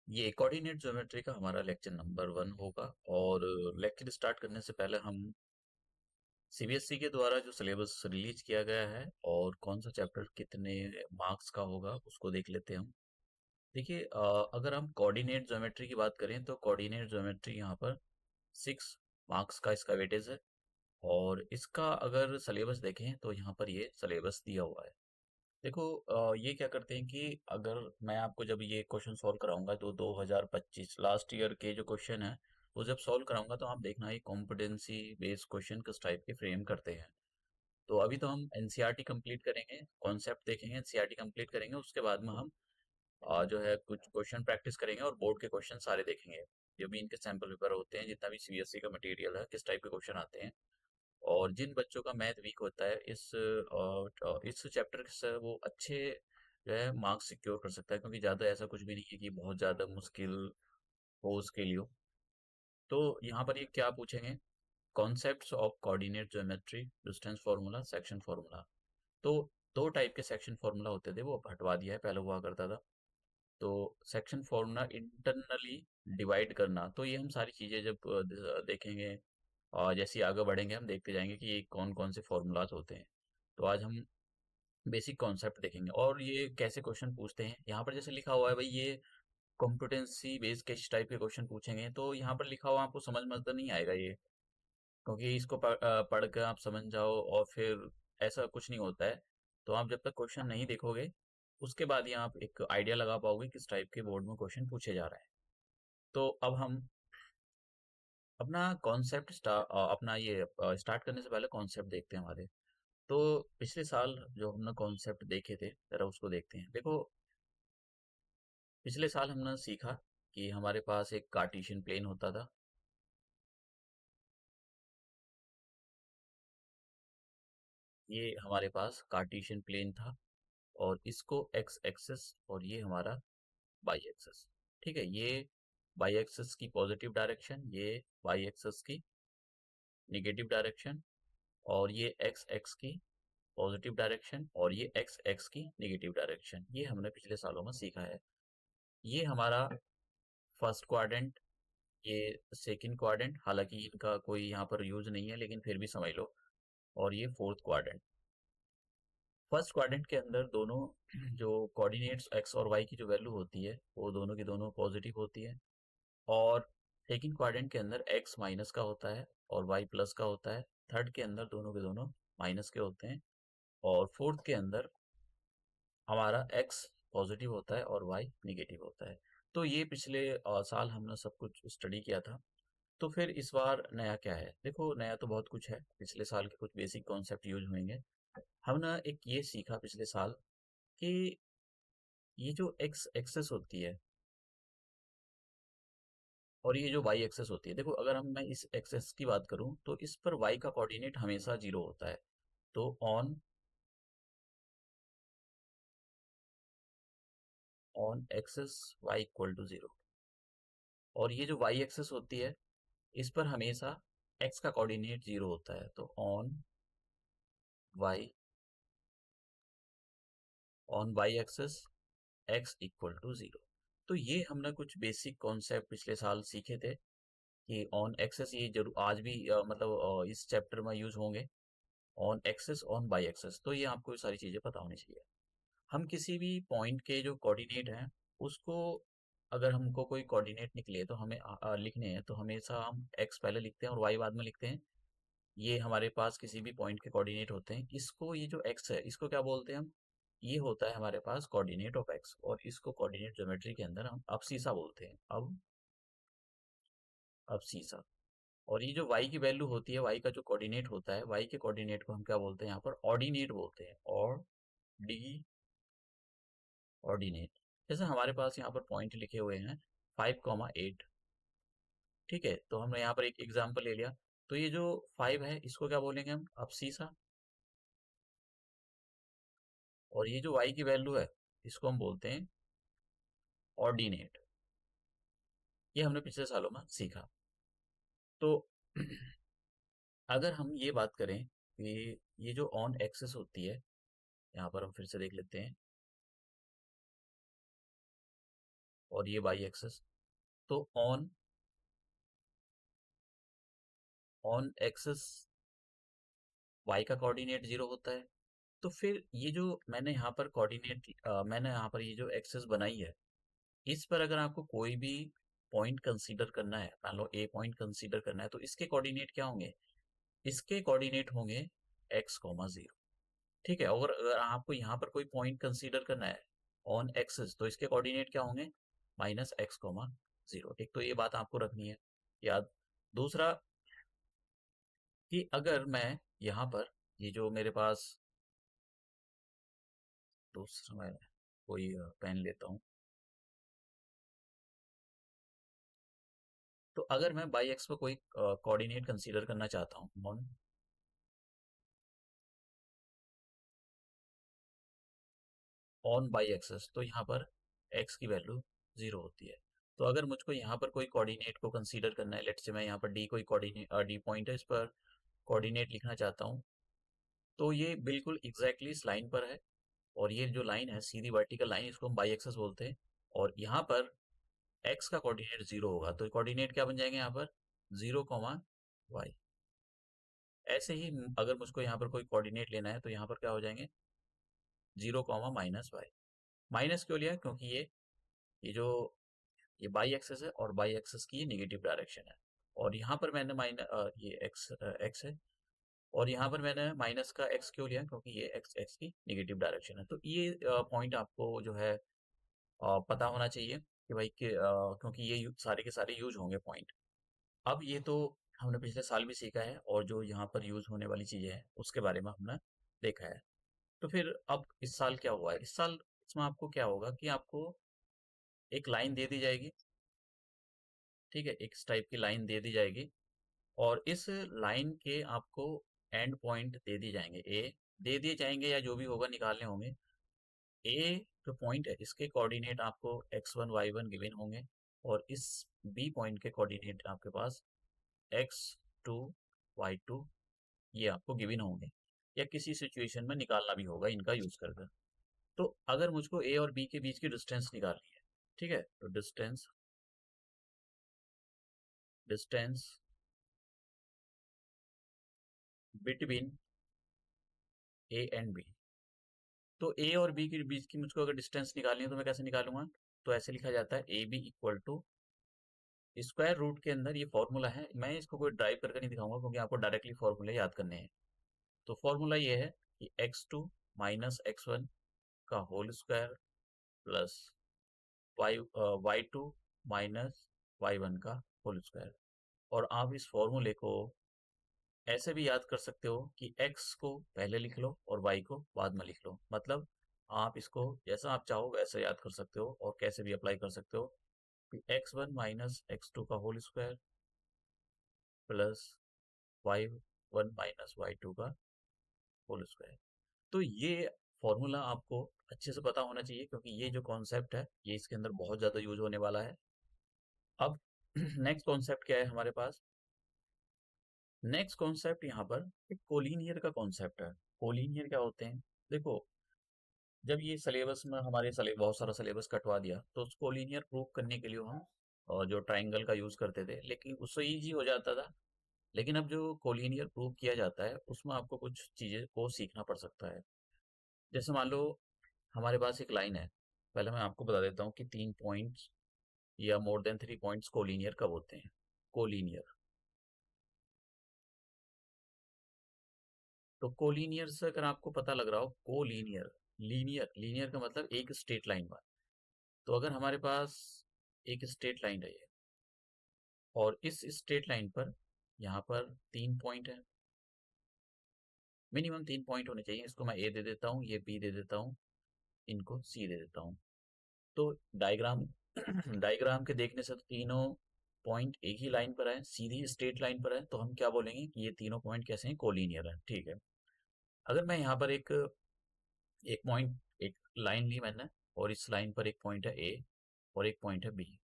ये coordinate geometry का हमारा लेक्चर नंबर 1 होगा। और लेक्चर स्टार्ट करने से पहले हम सीबीएसई के द्वारा जो सिलेबस रिलीज किया गया है और कौन सा चैप्टर कितने मार्क्स का होगा उसको देख लेते हैं हम। देखिए, अगर हम कोऑर्डिनेट ज्योमेट्री की बात करें तो कोऑर्डिनेट ज्योमेट्री यहाँ पर 6 मार्क्स का इसका वेटेज है। और इसका अगर सिलेबस देखें तो यहाँ पर ये सिलेबस दिया हुआ है। देखो, ये क्या करते हैं कि अगर मैं आपको जब ये क्वेश्चन सॉल्व कराऊंगा तो 2025 लास्ट ईयर के जो क्वेश्चन है वो जब सॉल्व कराऊंगा तो आप देखना ये कॉम्पिटेंसी बेस्ड क्वेश्चन किस टाइप के फ्रेम करते हैं। तो अभी तो हम एनसीईआरटी कंप्लीट करेंगे, कॉन्सेप्ट देखेंगे, एनसीईआरटी कंप्लीट करेंगे, उसके बाद में हम जो है कुछ क्वेश्चन प्रैक्टिस करेंगे और बोर्ड के क्वेश्चन सारे देखेंगे। जो भी इनके सैंपल पेपर होते हैं, जितना भी सीबीएसई का मटेरियल है, किस टाइप के क्वेश्चन आते हैं। और जिन बच्चों का मैथ वीक होता है इस चैप्टर से वो अच्छे जो है मार्क्स सिक्योर कर सकता है, क्योंकि ज़्यादा ऐसा कुछ भी नहीं है कि बहुत ज़्यादा मुश्किल हो उसके लिए। तो यहाँ पर ये क्या पूछेंगे, concepts of coordinate geometry, distance formula, section formula. तो दो टाइप के सेक्शन फार्मूला होते थे, वो अब हटवा दिया है, पहले हुआ करता था। तो सेक्शन फार्मूला इंटरनली डिवाइड करना, तो ये हम सारी चीज़ें जब देखेंगे और जैसे ही आगे बढ़ेंगे हम देखते जाएंगे कि ये कौन कौन से फॉर्मूलाज होते हैं। तो आज हम बेसिक कॉन्सेप्ट देखेंगे और ये कैसे क्वेश्चन पूछते हैं। यहाँ पर जैसे लिखा हुआ है भाई, ये कॉम्पिटेंसी बेस्ड किस टाइप के क्वेश्चन पूछेंगे, तो यहाँ पर लिखा हुआ आपको समझ में तो नहीं आएगा ये, क्योंकि इसको पढ़ कर आप समझ जाओ और फिर ऐसा कुछ नहीं होता है। तो आप जब तक क्वेश्चन नहीं देखोगे उसके बाद ही आप एक आइडिया लगा पाओगे किस टाइप के बोर्ड में क्वेश्चन पूछे जा रहे हैं। तो अब हम अपना कॉन्सेप्ट अपना ये स्टार्ट करने से पहले कॉन्सेप्ट देखते हैं हमारे। तो पिछले साल जो हमने कॉन्सेप्ट देखे थे जरा उसको देखते हैं। देखो, पिछले साल हमने सीखा कि हमारे पास एक कार्टेशियन प्लेन होता था। ये हमारे पास कार्टेशियन प्लेन था और इसको एक्स एक्सिस और ये हमारा वाई एक्सिस। ठीक है, ये वाई एक्सिस की पॉजिटिव डायरेक्शन, ये वाई एक्सिस की निगेटिव डायरेक्शन, और ये एक्स एक्स की पॉजिटिव डायरेक्शन और ये एक्स एक्स की निगेटिव डायरेक्शन। ये हमने पिछले सालों में सीखा है। ये हमारा फर्स्ट क्वाड्रेंट, ये सेकंड क्वाड्रेंट, हालांकि इनका कोई यहाँ पर यूज नहीं है लेकिन फिर भी समझ लो। और ये फोर्थ क्वाड्रेंट। फर्स्ट क्वाड्रेंट के अंदर दोनों जो कोऑर्डिनेट्स एक्स और वाई की जो वैल्यू होती है वो दोनों की दोनों पॉजिटिव होती है। और सेकंड क्वाड्रेंट के अंदर एक्स माइनस का होता है और वाई प्लस का होता है। थर्ड के अंदर दोनों के दोनों माइनस के होते हैं। और फोर्थ के अंदर हमारा एक्स पॉजिटिव होता है और वाई निगेटिव होता है। तो ये पिछले साल हमने सब कुछ स्टडी किया था। तो फिर इस बार नया क्या है? देखो, नया तो बहुत कुछ है। पिछले साल के कुछ बेसिक कॉन्सेप्ट यूज होंगे। हमने एक ये सीखा पिछले साल कि ये जो एक्स एक्सेस होती है और ये जो वाई एक्सेस होती है, देखो अगर मैं इस एक्सेस की बात करूं तो इस पर वाई का कोऑर्डिनेट हमेशा जीरो होता है। तो on on axis y equal to zero. और ये जो वाई एक्सेस होती है इस पर हमेशा एक्स का कोऑर्डिनेट जीरो होता है। तो y on y axis x equal to zero. तो ये हमने कुछ बेसिक कॉन्सेप्ट पिछले साल सीखे थे कि ऑन एक्सेस ये जरूर आज भी मतलब इस चैप्टर में यूज होंगे। On axis on by axis, तो ये आपको ये सारी चीजें पता होनी चाहिए। हम किसी भी पॉइंट के जो कोऑर्डिनेट हैं उसको, अगर हमको कोई कोऑर्डिनेट निकले तो हमें लिखने हैं तो हमेशा हम एक्स पहले लिखते हैं और वाई बाद में लिखते हैं। ये हमारे पास किसी भी पॉइंट के कोऑर्डिनेट होते हैं। इसको, ये जो एक्स है इसको क्या बोलते हैं हम? ये होता है हमारे पास कोऑर्डिनेट ऑफ एक्स, और इसको कोऑर्डिनेट ज्योमेट्री के अंदर हम अबसीसा बोलते हैं। अब अबसीसा। और ये जो y की वैल्यू होती है, y का जो कोऑर्डिनेट होता है, y के कोऑर्डिनेट को हम क्या बोलते हैं यहाँ पर? ऑर्डिनेट बोलते हैं। और डी ऑर्डिनेट। जैसे हमारे पास यहाँ पर पॉइंट लिखे हुए हैं 5,8। ठीक है, तो हमने यहाँ पर एक एग्जाम्पल ले लिया। तो ये जो 5 है इसको क्या बोलेंगे हम? अबसीसा। और ये जो y की वैल्यू है इसको हम बोलते हैं ऑर्डिनेट। ये हमने पिछले सालों में सीखा। तो अगर हम ये बात करें कि ये जो ऑन एक्सेस होती है, यहाँ पर हम फिर से देख लेते हैं। और ये वाई एक्सिस। तो ऑन एक्सिस वाई का कोऑर्डिनेट 0 होता है। तो फिर ये जो मैंने यहाँ पर मैंने यहाँ पर ये जो एक्सिस बनाई है, इस पर अगर आपको कोई भी पॉइंट कंसीडर करना है, मान लो ए पॉइंट कंसीडर करना है, तो इसके कोऑर्डिनेट क्या होंगे? इसके कोऑर्डिनेट होंगे x,0। ठीक है, और अगर आपको यहाँ पर कोई पॉइंट कंसीडर करना है ऑन एक्सिस, तो इसके कोऑर्डिनेट क्या होंगे? -x,0। एक तो ये बात आपको रखनी है याद। दूसरा कि अगर मैं यहाँ पर ये जो मेरे पास दूसरा मैं कोई पेन लेता हूँ, तो अगर मैं बाई एक्स पर कोई कोऑर्डिनेट कंसीडर करना चाहता हूँ ऑन बाई एक्सेस, तो यहाँ पर x की वैल्यू 0 होती है। तो अगर मुझको यहाँ पर कोई कोऑर्डिनेट को कंसीडर करना है, लेट्स से मैं यहाँ पर डी कोई कोऑर्डिनेट डी पॉइंट है, इस पर कोऑर्डिनेट लिखना चाहता हूँ, तो ये बिल्कुल एग्जैक्टली इस लाइन पर है। और ये जो लाइन है सीधी वर्टिकल लाइन, इसको हम बाई एक्सेस बोलते हैं। और यहाँ पर x का कोऑर्डिनेट 0 होगा, तो कोऑर्डिनेट क्या बन जाएंगे यहाँ पर? 0,y। ऐसे ही अगर मुझको यहाँ पर कोई कोऑर्डिनेट लेना है, तो यहाँ पर क्या हो जाएंगे? 0,-y। माइनस क्यों लिया? क्योंकि ये जो ये बाई एक्सेस है और बाई एक्सेस की ये निगेटिव डायरेक्शन है। और यहाँ पर मैंने ये एक्स है, और यहाँ पर मैंने माइनस का एक्स क्यों लिया? क्योंकि ये एक्स की निगेटिव डायरेक्शन है। तो ये पॉइंट आपको जो है पता होना चाहिए कि भाई क्योंकि ये सारे के सारे यूज होंगे पॉइंट। अब ये तो हमने पिछले साल भी सीखा है, और जो यहाँ पर यूज होने वाली चीजें हैं उसके बारे में हमने देखा है। तो फिर अब इस साल क्या हुआ है? इस साल इसमें आपको क्या होगा कि आपको एक लाइन दे दी जाएगी। ठीक है, एक इस टाइप की लाइन दे दी जाएगी, और इस लाइन के आपको एंड पॉइंट दे दिए जाएंगे, ए दे दिए जाएंगे या जो भी होगा निकालने होंगे। ए जो पॉइंट है इसके कोऑर्डिनेट आपको x1 y1 गिवन होंगे, और इस बी पॉइंट के कोऑर्डिनेट आपके पास x2 y2 ये आपको गिवन होंगे, या किसी सिचुएशन में निकालना भी होगा इनका यूज करके। तो अगर मुझको ए और बी के बीच की डिस्टेंस निकालनी है, ठीक है, तो distance distance between A and B. तो ए और बी के बीच की मुझको अगर डिस्टेंस निकालनी है, तो मैं कैसे निकालूंगा? तो ऐसे लिखा जाता है A B equal to square root के अंदर, ये फॉर्मूला है, मैं इसको कोई ड्राइव करके नहीं दिखाऊंगा क्योंकि आपको डायरेक्टली फॉर्मूले याद करने हैं। तो फॉर्मूला ये है कि x2 माइनस x1 का whole square plus y2 minus y1 का होल स्क्वायर। और आप इस फॉर्मूले को ऐसे भी याद कर सकते हो कि x को पहले लिख लो और y को बाद में लिख लो। मतलब आप इसको जैसा आप चाहो वैसे याद कर सकते हो, और कैसे भी अप्लाई कर सकते हो कि x1 माइनस x2 का whole square plus y1 minus y2 का होल स्क्वायर। तो ये फॉर्मूला आपको अच्छे से पता होना चाहिए, क्योंकि ये जो कॉन्सेप्ट है ये इसके अंदर बहुत ज़्यादा यूज होने वाला है। अब नेक्स्ट कॉन्सेप्ट क्या है हमारे पास? नेक्स्ट कॉन्सेप्ट यहाँ पर एक कोलिनियर का कॉन्सेप्ट है। कोलिनियर क्या होते हैं? देखो, जब ये सिलेबस में हमारे बहुत सारा सिलेबस कटवा दिया, तो उस कोलिनियर प्रूव करने के लिए हम जो ट्राइंगल का यूज करते थे, लेकिन उससे इजी हो जाता था। लेकिन अब जो कोलिनियर प्रूव किया जाता है उसमें आपको कुछ चीजें को सीखना पड़ सकता है। जैसे मान लो हमारे पास एक लाइन है, पहले मैं आपको बता देता हूँ कि 3 पॉइंट्स या मोर देन 3 पॉइंट्स कोलिनियर कब होते हैं। कोलिनियर, तो कोलिनियर से अगर आपको पता लग रहा हो, कोलिनियर, लीनियर, लीनियर का मतलब एक स्ट्रेट लाइन पर। तो अगर हमारे पास एक स्ट्रेट लाइन है ये, और इस स्ट्रेट लाइन पर यहाँ पर 3 पॉइंट है, मिनिमम 3 पॉइंट होने चाहिए। इसको मैं ए दे देता हूँ, ये बी दे देता हूँ, इनको सी दे देता हूँ। तो डायग्राम डायग्राम के देखने से तो तीनों पॉइंट एक ही लाइन पर है, सीधी स्ट्रेट लाइन पर है, तो हम क्या बोलेंगे कि ये तीनों पॉइंट कैसे हैं? कोलिनियर है। ठीक है, अगर मैं यहाँ पर एक एक पॉइंट एक लाइन ली मैंने, और इस लाइन पर एक पॉइंट है ए और एक पॉइंट है बी,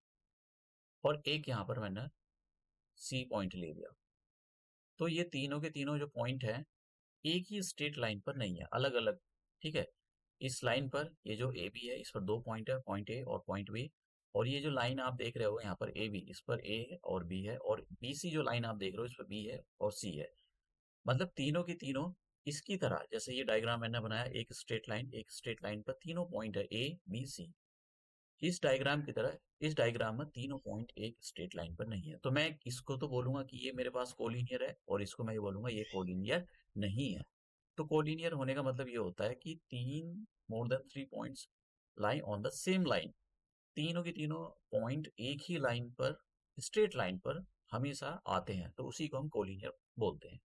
और एक यहाँ पर मैंने सी पॉइंट ले लिया, तो ये तीनों के तीनों जो पॉइंट हैं एक ही स्ट्रेट लाइन पर नहीं है, अलग अलग। ठीक है, इस लाइन पर ये जो ए बी है, इस पर 2 पॉइंट है, पॉइंट ए और पॉइंट बी, और ये जो लाइन आप देख रहे हो यहाँ पर ए बी, इस पर ए है और बी है, और बी सी जो लाइन आप देख रहे हो इस पर बी है और सी है। मतलब तीनों की तीनों इसकी तरह, जैसे ये डायग्राम मैंने बनाया, एक स्ट्रेट लाइन पर तीनों पॉइंट है ए बी सी। इस डायग्राम की तरह इस डायग्राम में तीनों पॉइंट एक स्ट्रेट लाइन पर नहीं है, तो मैं इसको तो बोलूंगा कि ये मेरे पास कोलिनियर है, और इसको मैं ये बोलूंगा ये कोलिनियर नहीं है। तो कोलिनियर होने का मतलब ये होता है कि तीन more than three points lie on the same line, तीनों के तीनों पॉइंट एक ही लाइन पर, स्ट्रेट लाइन पर हमेशा आते हैं, तो उसी को हम कोलिनियर बोलते हैं।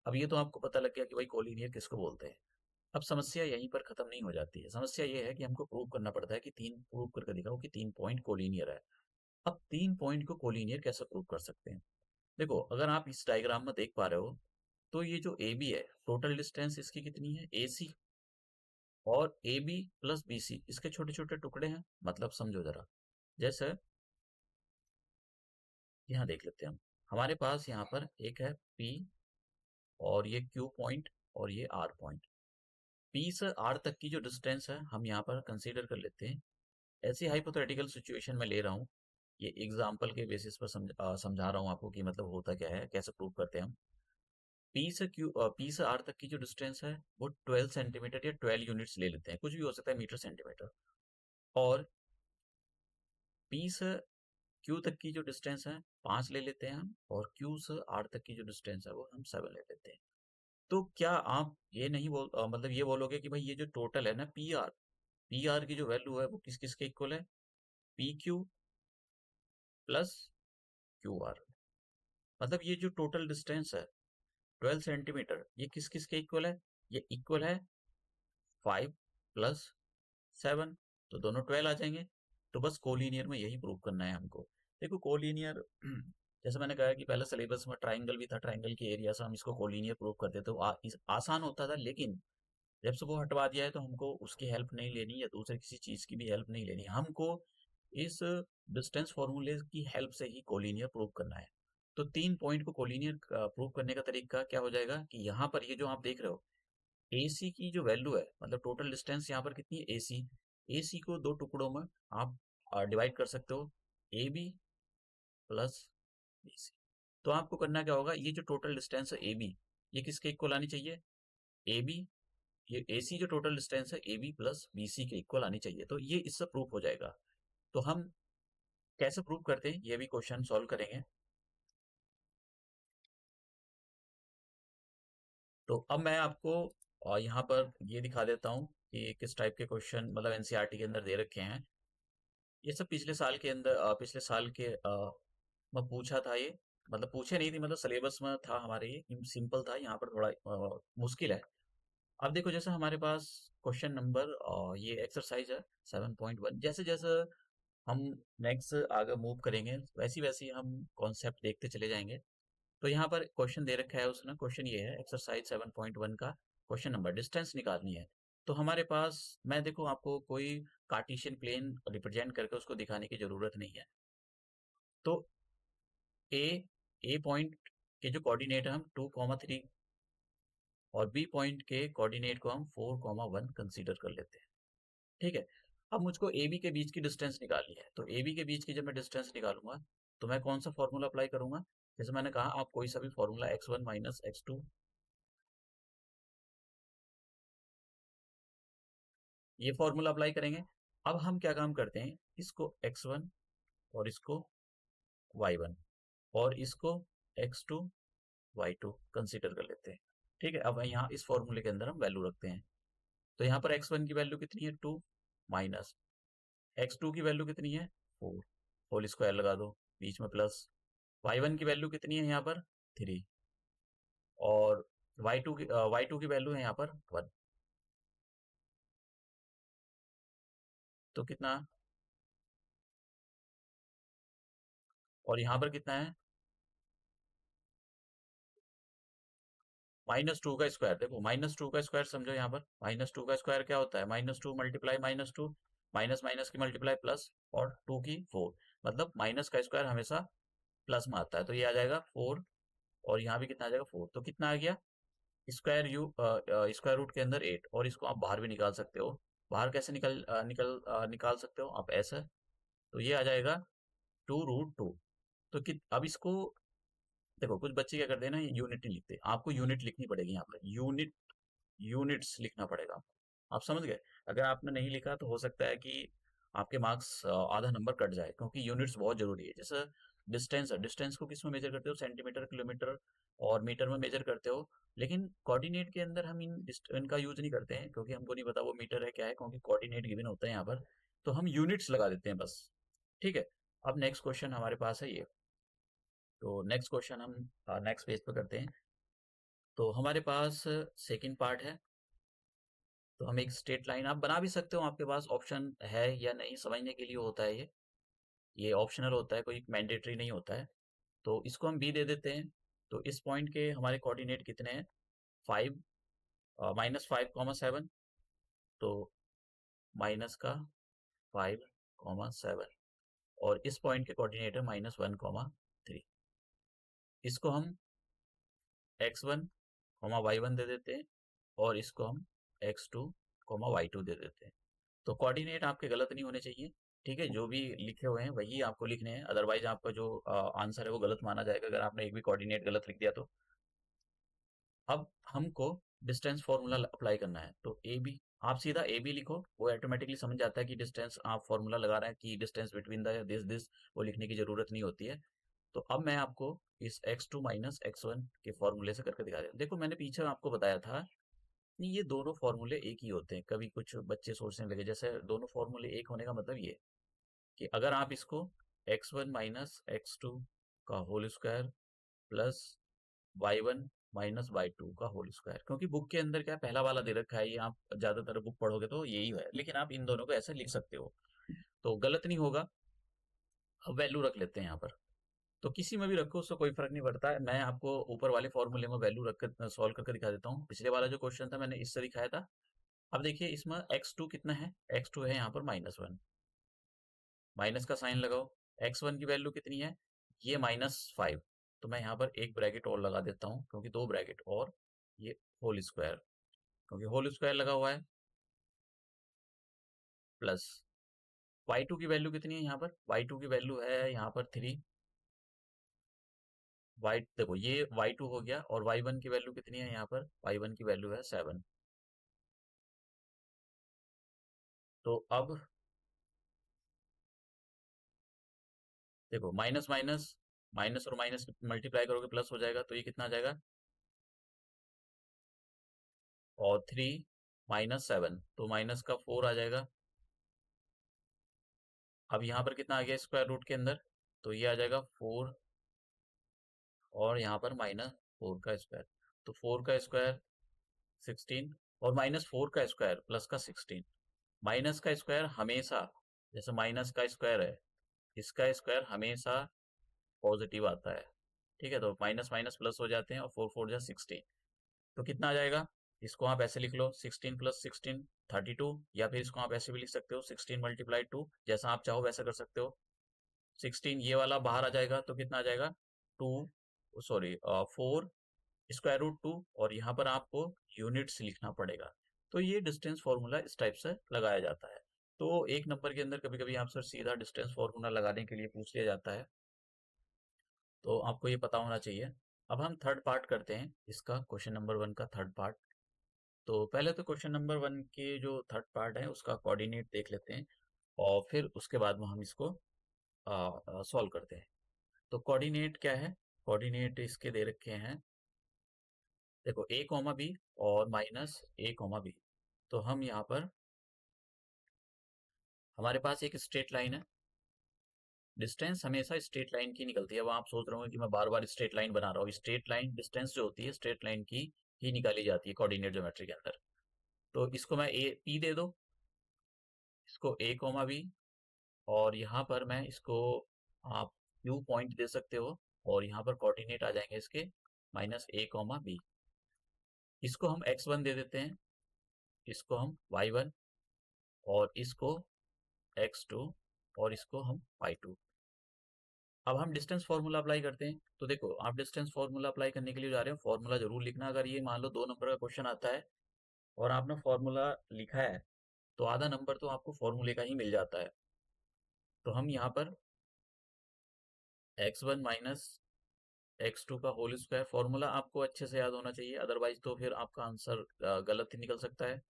अब ये तो आपको पता लग गया कि भाई कोलिनियर किसको बोलते हैं। अब समस्या यहीं पर खत्म नहीं हो जाती है, समस्या ये है कि हमको प्रूव करना पड़ता है कि प्रूव करके दिखाओ कि तीन पॉइंट कोलिनियर है। अब तीन पॉइंट को कोलिनियर कैसे प्रूव कर सकते हैं? देखो, अगर आप इस डायग्राम में देख पा रहे हो, तो ये जो ए बी है, टोटल डिस्टेंस इसकी कितनी है ए सी, और A B plus B C इसके छोटे छोटे टुकड़े हैं। मतलब समझो जरा, जैसे यहाँ देख लेते हैं हम, हमारे पास यहाँ पर एक है पी, और ये क्यू पॉइंट, और ये आर पॉइंट। पी से आर तक की जो डिस्टेंस है हम यहाँ पर कंसीडर कर लेते हैं। ऐसी हाइपोथेटिकल सिचुएशन में ले रहा हूँ, ये एग्जाम्पल के बेसिस पर समझा रहा हूँ आपको कि मतलब होता क्या है, कैसे प्रूव करते हैं हम। पी से आर तक की जो डिस्टेंस है वो 12 सेंटीमीटर या 12 यूनिट्स ले लेते हैं, कुछ भी हो सकता है, मीटर सेंटीमीटर। और पी से क्यू तक की जो डिस्टेंस है 5 ले लेते हैं हम, और क्यू से आर तक की जो डिस्टेंस है वो हम 7 ले लेते हैं। तो क्या आप ये नहीं मतलब ये बोलोगे कि भाई ये जो टोटल है ना पी आर की जो वैल्यू है वो किस किस के इक्वल है? P Q plus Q R. मतलब ये जो टोटल डिस्टेंस है 12 सेंटीमीटर, ये किस किस के इक्वल है? ये इक्वल है 5 प्लस 7, तो दोनों 12 आ जाएंगे। तो बस कोलिनियर में यही प्रूव करना है हमको। देखो कोलिनियर जैसे मैंने कहा कि पहले सिलेबस में ट्राइंगल भी था, ट्राइंगल के एरिया से हम इसको कोलिनियर प्रूव करते तो आसान होता था, लेकिन जब से वो हटवा दिया है तो हमको उसकी हेल्प नहीं लेनी, या दूसरे किसी चीज की भी हेल्प नहीं लेनी, हमको इस डिस्टेंस फॉर्मूले की हेल्प से ही कोलिनियर प्रूव करना है। तो तीन पॉइंट को कोलिनियर प्रूव करने का तरीका क्या हो जाएगा कि यहाँ पर ये जो आप देख रहे हो ए सी की जो वैल्यू है, मतलब टोटल डिस्टेंस यहाँ पर कितनी है ए सी को दो टुकड़ों में आप डिवाइड कर सकते हो, A B plus B C. तो आपको करना क्या होगा, ये जो टोटल डिस्टेंस है ए बी, ये किसके इक्वल आनी चाहिए? ए बी, ये ए सी जो टोटल डिस्टेंस है A B plus B C के इक्वल आनी चाहिए, तो ये इससे प्रूफ हो जाएगा। तो हम कैसे प्रूव करते हैं ये भी क्वेश्चन सॉल्व करेंगे। तो अब मैं आपको यहाँ पर ये दिखा देता हूँ कि किस टाइप के क्वेश्चन मतलब एनसीईआरटी के अंदर दे रखे हैं। ये सब पिछले साल के अंदर पिछले साल के में पूछा था ये, मतलब पूछे नहीं थी, मतलब सिलेबस में था हमारे, ये सिंपल था, यहाँ पर थोड़ा मुश्किल है। अब देखो, जैसे हमारे पास क्वेश्चन नंबर ये एक्सरसाइज है 7.1, जैसे जैसे हम नेक्स्ट आगे मूव करेंगे वैसी वैसी हम कॉन्सेप्ट देखते चले जाएंगे। तो यहाँ पर क्वेश्चन दे रखा है उसने, क्वेश्चन ये है एक्सरसाइज 7.1 का क्वेश्चन नंबर, डिस्टेंस निकालनी है। तो हमारे पास, मैं देखो आपको कोई कार्टेशियन प्लेन रिप्रेजेंट करके उसको दिखाने की जरूरत नहीं है। तो ए ए पॉइंट के जो कोऑर्डिनेट है हम 2,3, और बी पॉइंट के कोऑर्डिनेट को हम 4,1 कंसीडर कर लेते हैं। ठीक है। अब मुझको ए बी के बीच की डिस्टेंस निकालनी है, तो ए बी के बीच की जब मैं डिस्टेंस निकालूंगा तो मैं कौन सा फॉर्मूला अप्लाई करूंगा? जैसे मैंने कहा, आप कोई सा भी फॉर्मूला x1 माइनस x2, ये फॉर्मूला अप्लाई करेंगे। अब हम क्या काम करते हैं, इसको x1 और इसको y1 और इसको x2 y2 कंसीडर कर लेते हैं। ठीक है। अब यहाँ इस फॉर्मूले के अंदर हम वैल्यू रखते हैं। तो यहाँ पर x1 की वैल्यू कितनी है 2, माइनस x2 की वैल्यू कितनी है 4, होल स्क्वायर लगा दो, बीच में प्लस। y1 की वैल्यू कितनी है यहाँ पर 3, और y2 की वैल्यू है यहाँ पर 1। तो कितना, और यहाँ पर कितना है -2 का स्क्वायर। देखो -2 का स्क्वायर समझो, यहाँ पर -2 का स्क्वायर क्या होता है, -2 मल्टीप्लाई -2, माइनस माइनस की मल्टीप्लाई प्लस, और 2 की 4, मतलब माइनस का स्क्वायर हमेशा प्लस में आता है, तो ये आ जाएगा 4, और यहाँ भी कितना आ जाएगा 4, तो कितना आ गया स्क्वायर रूट के अंदर 8, और इसको आप बाहर भी निकाल सकते हो। बाहर कैसे निकाल सकते हो आप, ऐसे तो ये आ जाएगा 2√2। तो कि अब इसको देखो, कुछ बच्चे क्या करते हैं ना, यूनिट नहीं लिखते, आपको यूनिट लिखनी पड़ेगी यहाँ पर, यूनिट्स लिखना पड़ेगा। आप समझ गए? अगर आपने नहीं लिखा तो हो सकता है कि आपके मार्क्स आधा नंबर कट जाए, क्योंकि यूनिट्स बहुत जरूरी है। जैसे डिस्टेंस है, डिस्टेंस को किस में मेजर करते हो? सेंटीमीटर, किलोमीटर और मीटर में मेजर करते हो। लेकिन कोऑर्डिनेट के अंदर हम इनका यूज नहीं करते हैं, क्योंकि हमको नहीं पता वो मीटर है क्या है, क्योंकि कोऑर्डिनेट गिवन होता है यहाँ पर। तो हम यूनिट्स लगा देते हैं बस। ठीक है। अब नेक्स्ट क्वेश्चन हमारे पास है ये। तो नेक्स्ट क्वेश्चन हम नेक्स्ट पेज पे करते हैं। तो हमारे पास सेकंड पार्ट है। तो हम एक स्ट्रेट लाइन आप बना भी सकते हो, आपके पास ऑप्शन है या नहीं, समझने के लिए होता है ये ऑप्शनल होता है, कोई मैंडेटरी नहीं होता है। तो इसको हम बी दे देते हैं। तो इस पॉइंट के हमारे कोऑर्डिनेट कितने हैं? 5, -5, 7। तो -5, और इस पॉइंट के कोऑर्डिनेट है -1, 3। इसको हम x1, y1 दे देते हैं, और इसको हम x2, y2 दे देते हैं। तो कोऑर्डिनेट आपके गलत नहीं होने चाहिए। ठीक है, जो भी लिखे हुए हैं वही आपको लिखने हैं, अदरवाइज आपका जो आंसर है वो गलत माना जाएगा अगर आपने एक भी कोऑर्डिनेट गलत लिख दिया तो। अब हमको डिस्टेंस फॉर्मूला अप्लाई करना है। तो ए बी, आप सीधा ए बी लिखो, वो ऑटोमेटिकली समझ जाता है कि डिस्टेंस आप फॉर्मूला लगा रहे हैं, कि distance between the this this, वो लिखने की जरूरत नहीं होती है। तो अब मैं आपको इस x2 - x1 के फॉर्मूले से करके दिखा रहा हूँ। देखो, मैंने पीछे आपको बताया था कि ये दोनों फॉर्मूले एक ही होते हैं। कभी कुछ बच्चे सोचने लगे जैसे दोनों फॉर्मूले एक होने का मतलब ये कि अगर आप इसको x1 - x2 का whole square plus y1 - y2 का होल स्क्वायर, क्योंकि बुक के अंदर क्या पहला वाला दे रखा है, ये आप ज्यादातर बुक पढ़ोगे तो यही है, लेकिन आप इन दोनों को ऐसे लिख सकते हो, तो गलत नहीं होगा। अब वैल्यू रख लेते हैं यहाँ पर। तो किसी में भी रखो, उससे कोई फर्क नहीं पड़ता है। मैं आपको ऊपर वाले फॉर्मूले में वैल्यू रखकर सॉल्व करके दिखा देता हूँ। पिछले वाला जो क्वेश्चन था मैंने इससे दिखाया था। अब देखिए इसमें x2 कितना है? x2 है यहाँ पर -1, माइनस का साइन लगाओ। x1 की वैल्यू कितनी है? ये -5। तो मैं यहाँ पर एक ब्रैकेट और लगा देता हूँ, क्योंकि दो ब्रैकेट और ये होल स्क्वायर, क्योंकि होल स्क्वायर लगा हुआ है, प्लस y2 की वैल्यू कितनी है यहाँ पर? y2 की वैल्यू है यहाँ पर 3। y देखो, ये y2 हो गया, और y1 की वैल्यू कितनी है यहाँ पर? y1 की वैल्यू है 7। तो अब देखो, माइनस माइनस, माइनस और माइनस मल्टीप्लाई करोगे प्लस हो जाएगा, तो ये कितना आ जाएगा? और 3 - 7, तो माइनस का 4 आ जाएगा। अब यहाँ पर कितना आ गया स्क्वायर रूट के अंदर? तो ये आ जाएगा 4, और यहाँ पर -4 का स्क्वायर। तो 4 का स्क्वायर 16, और -4 का स्क्वायर प्लस का 16। माइनस का स्क्वायर हमेशा, जैसे माइनस का स्क्वायर है, इसका स्क्वायर हमेशा पॉजिटिव आता है। ठीक है, तो माइनस माइनस प्लस हो जाते हैं, और 4 4 जा 16। तो कितना आ जाएगा? इसको आप ऐसे लिख लो, 16 + 16 32, या फिर इसको आप ऐसे भी लिख सकते हो 16 × 2, जैसा आप चाहो वैसा कर सकते हो। 16 ये वाला बाहर आ जाएगा, तो कितना आ जाएगा? 2, सॉरी 4 √2, और यहाँ पर आपको यूनिट्स लिखना पड़ेगा। तो ये डिस्टेंस फॉर्मूला इस टाइप से लगाया जाता है। तो एक नंबर के अंदर कभी कभी आपसे सीधा डिस्टेंस फॉर्मूला लगाने के लिए पूछ लिया जाता है, तो आपको ये पता होना चाहिए। अब हम थर्ड पार्ट करते हैं इसका, क्वेश्चन नंबर 1 का थर्ड पार्ट। तो पहले तो क्वेश्चन नंबर 1 के जो थर्ड पार्ट है उसका कोऑर्डिनेट देख लेते हैं, और फिर उसके बाद में हम इसको सॉल्व करते हैं। तो कोऑर्डिनेट क्या है? कोऑर्डिनेट इसके दे रखे हैं, देखो a, b और -a, b। तो हम यहाँ पर, हमारे पास एक स्ट्रेट लाइन है, डिस्टेंस हमेशा स्ट्रेट लाइन की निकलती है। अब आप सोच रहे होंगे कि मैं बार बार स्ट्रेट लाइन बना रहा हूँ, स्ट्रेट लाइन डिस्टेंस जो होती है स्ट्रेट लाइन की ही निकाली जाती है कोऑर्डिनेट ज्योमेट्री के अंदर। तो इसको मैं ए पी दे दो, इसको a, b, और यहाँ पर मैं इसको, आप क्यू पॉइंट दे सकते हो, और यहाँ पर कोऑर्डिनेट आ जाएंगे इसके -a, b। इसको हम x1 दे देते हैं, इसको हम y1, और इसको x2, और इसको हम y2। अब हम डिस्टेंस फार्मूला अप्लाई करते हैं। तो देखो, आप डिस्टेंस फार्मूला अप्लाई करने के लिए जा रहे हो, फार्मूला जरूर लिखना। अगर ये मान लो 2 नंबर का क्वेश्चन आता है और आपने फार्मूला लिखा है, तो आधा नंबर तो आपको फार्मूले का ही मिल जाता है। तो हम यहाँ पर x1 माइनस x2 का होल स्क्वायर, फॉर्मूला आपको अच्छे से याद होना चाहिए, अदरवाइज तो फिर आपका आंसर गलत ही निकल सकता है।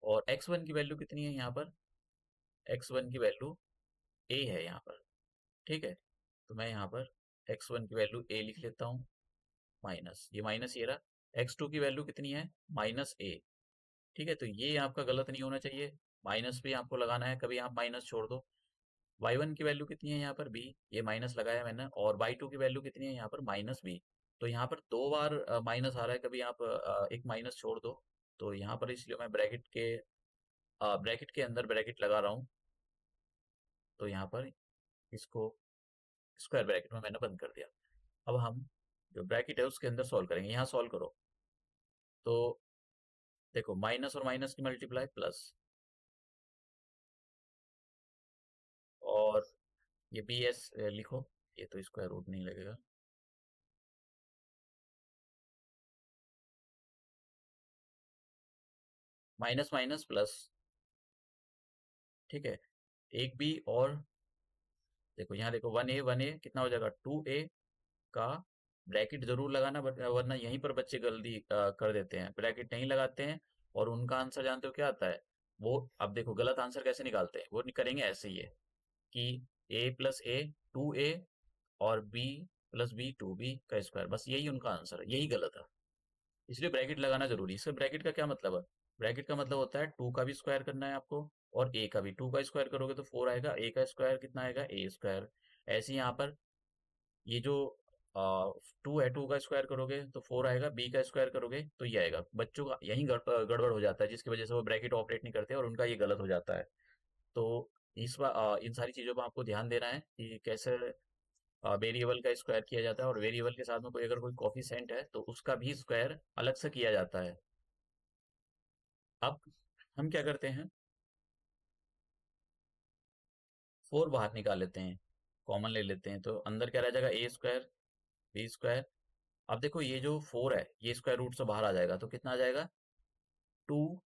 और x1 की वैल्यू कितनी है यहाँ पर? x1 की वैल्यू a है यहाँ पर, ठीक है। तो मैं यहाँ पर x1 की वैल्यू a लिख लेता हूँ, माइनस ये माइनस ये रहा। x2 की वैल्यू कितनी है? माइनस a, ठीक है। तो ये आपका गलत नहीं होना चाहिए, माइनस भी आपको लगाना है, कभी आप माइनस छोड़ दो। y1 की वैल्यू कितनी है यहाँ पर? b, ये माइनस लगाया मैंने। और y2 की वैल्यू कितनी है यहाँ पर? Minus b। तो यहाँ पर दो बार माइनस आ रहा है, कभी आप एक माइनस छोड़ दो। तो यहाँ पर इसलिए मैं ब्रैकेट के अंदर ब्रैकेट लगा रहा हूँ। तो यहाँ पर इसको स्क्वायर ब्रैकेट में मैंने बंद कर दिया। अब हम जो ब्रैकेट है उसके अंदर सॉल्व करेंगे। यहाँ सॉल्व करो तो देखो, माइनस और माइनस की मल्टीप्लाई प्लस, और ये बी एस लिखो, ये तो स्क्वायर रूट नहीं लगेगा। माइनस माइनस प्लस, ठीक है। एक बी, और देखो यहाँ देखो, वन ए कितना हो जाएगा? टू ए का ब्रैकेट जरूर लगाना, बट वरना यहीं पर बच्चे गलती कर देते हैं, ब्रैकेट नहीं लगाते हैं। और उनका आंसर जानते हो क्या आता है? वो अब देखो गलत आंसर कैसे निकालते हैं, वो करेंगे ऐसे ही है कि a plus A, two A, और b plus B, two B का स्क्वायर, बस यही उनका आंसर है, यही गलत है। इसलिए ब्रैकेट लगाना जरूरी है। इससे ब्रैकेट का क्या मतलब है? ब्रैकेट का मतलब होता है टू का भी स्क्वायर करना है आपको, और ए का भी। टू का स्क्वायर करोगे तो फोर आएगा, ए का स्क्वायर कितना आएगा? ए स्क्वायर। ऐसे ही यहाँ पर ये जो टू है, टू का स्क्वायर करोगे तो फोर आएगा, बी का स्क्वायर करोगे तो ये आएगा। बच्चों का यही गड़बड़ हो जाता है, जिसकी वजह से वो ब्रैकेट ऑपरेट नहीं करते और उनका ये गलत हो जाता है। तो इस बार इन सारी चीज़ों पर आपको ध्यान देना है कि कैसे वेरिएबल का स्क्वायर किया जाता है, और वेरिएबल के साथ में कोई अगर कोई कोफिशिएंट है तो उसका भी स्क्वायर अलग से किया जाता है। अब हम क्या करते हैं, फोर बाहर निकाल लेते हैं, कॉमन ले लेते हैं, तो अंदर क्या रह जाएगा? ए स्क्वायर, बी स्क्वायर। अब देखो ये जो फोर है ये स्क्वायर रूट से बाहर आ जाएगा, तो कितना आ जाएगा? टू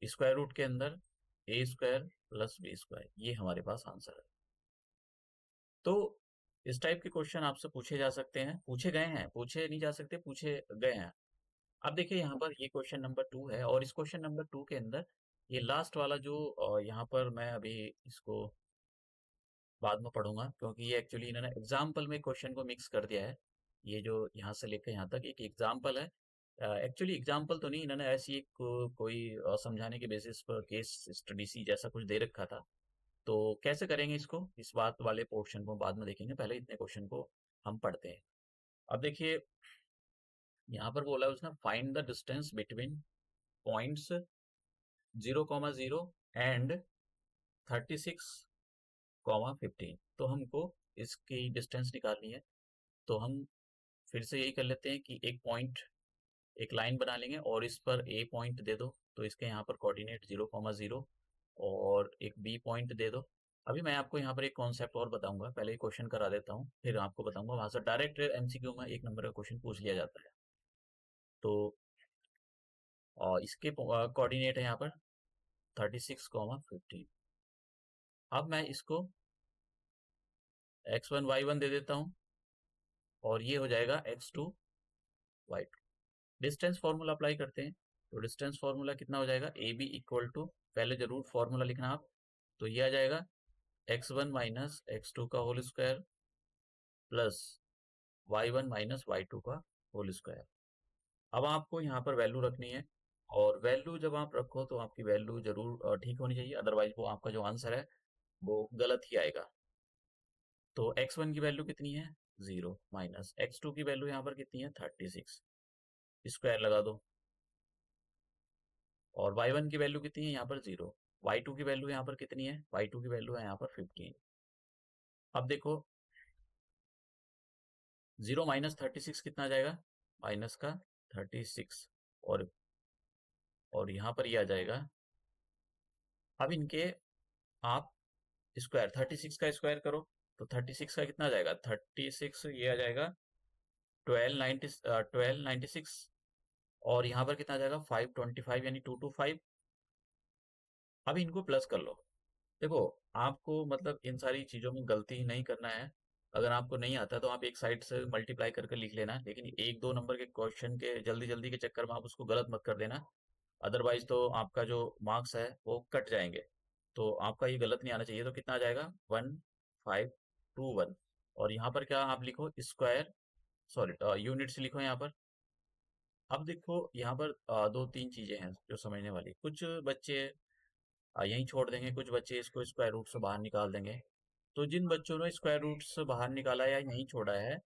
स्क्वायर रूट के अंदर ए स्क्वायर प्लस बी स्क्वायर, ये हमारे पास आंसर है। तो इस टाइप के क्वेश्चन आपसे पूछे जा सकते हैं, पूछे गए हैं, पूछे नहीं जा सकते, पूछे गए हैं। अब देखिए यहाँ पर ये क्वेश्चन नंबर टू है, और इस क्वेश्चन नंबर टू के अंदर ये लास्ट वाला जो यहाँ पर मैं अभी इसको बाद में पढ़ूंगा, क्योंकि ये एक्चुअली इन्होंने एग्जाम्पल में क्वेश्चन को मिक्स कर दिया है। ये जो यहाँ से लेकर यहाँ तक एक एग्जाम्पल है, एक्चुअली एग्जाम्पल तो नहीं, इन्होंने ऐसी एक कोई समझाने के बेसिस पर केस स्टडी सी जैसा कुछ दे रखा था। तो कैसे करेंगे इसको, इस बात वाले पोर्शन को बाद में देखेंगे, पहले इतने क्वेश्चन को हम पढ़ते हैं। अब देखिए यहाँ पर बोला है उसने, find the distance between points 0,0 and 36,15। तो हमको इसकी डिस्टेंस निकालनी है। तो हम फिर से यही कर लेते हैं कि एक पॉइंट, एक लाइन बना लेंगे और इस पर ए पॉइंट दे दो, तो इसके यहाँ पर कोऑर्डिनेट 0,0, और एक बी पॉइंट दे दो। अभी मैं आपको यहाँ पर एक कॉन्सेप्ट और बताऊंगा, पहले क्वेश्चन करा देता हूँ फिर आपको बताऊंगा। वहां से डायरेक्ट एमसीक्यू में एक नंबर का क्वेश्चन पूछ लिया जाता है। तो इसके कोऑर्डिनेट है यहाँ पर 36,15। अब मैं इसको x1 y1 दे देता हूँ, और ये हो जाएगा x2 y2। Distance formula apply करते हैं, तो डिस्टेंस फार्मूला कितना हो जाएगा? ए बी इक्वल टू, पहले जरूर फार्मूला लिखना आप, तो ये आ जाएगा x1 माइनस x2 का whole square plus y1 minus y2 का होल स्क्वायर। अब आपको यहाँ पर वैल्यू रखनी है, और वैल्यू जब आप रखो तो आपकी वैल्यू जरूर ठीक होनी चाहिए, अदरवाइज वो आपका जो आंसर है वो गलत ही आएगा। तो x1 की वैल्यू कितनी है? 0, माइनस x2 की वैल्यू यहाँ पर कितनी है? 36, स्क्वायर लगा दो। और y1 की वैल्यू कितनी है यहाँ पर? 0। y2 की वैल्यू यहाँ पर कितनी है? y2 की वैल्यू है यहाँ पर 15। अब देखो 0 माइनस 36 कितना आ जाएगा? माइनस का 36, और यहाँ पर ये आ जाएगा। अब इनके आप स्क्वायर, 36 का स्क्वायर करो, तो 36 का कितना आ जाएगा? 36 ये आ जाएगा 1296, और यहाँ पर कितना आ जाएगा? 525, यानी 225। अब इनको प्लस कर लो, देखो, आपको मतलब इन सारी चीज़ों में गलती नहीं करना है। अगर आपको नहीं आता तो आप एक साइड से मल्टीप्लाई करके लिख लेना, लेकिन एक दो नंबर के क्वेश्चन के जल्दी जल्दी के चक्कर में आप उसको गलत मत कर देना। अदरवाइज तो आपका जो मार्क्स है वो कट जाएंगे। तो आपका ये गलत नहीं आना चाहिए। तो कितना आ जाएगा? 1521। और यहाँ पर क्या आप लिखो? स्क्वायर, सॉरी, यूनिट्स लिखो यहाँ पर। अब देखो यहाँ पर दो तीन चीजें हैं जो समझने वाली। कुछ बच्चे यहीं छोड़ देंगे, कुछ बच्चे इसको स्क्वायर रूट से बाहर निकाल देंगे। तो जिन बच्चों ने स्क्वायर रूट से बाहर निकाला या यहीं छोड़ा है,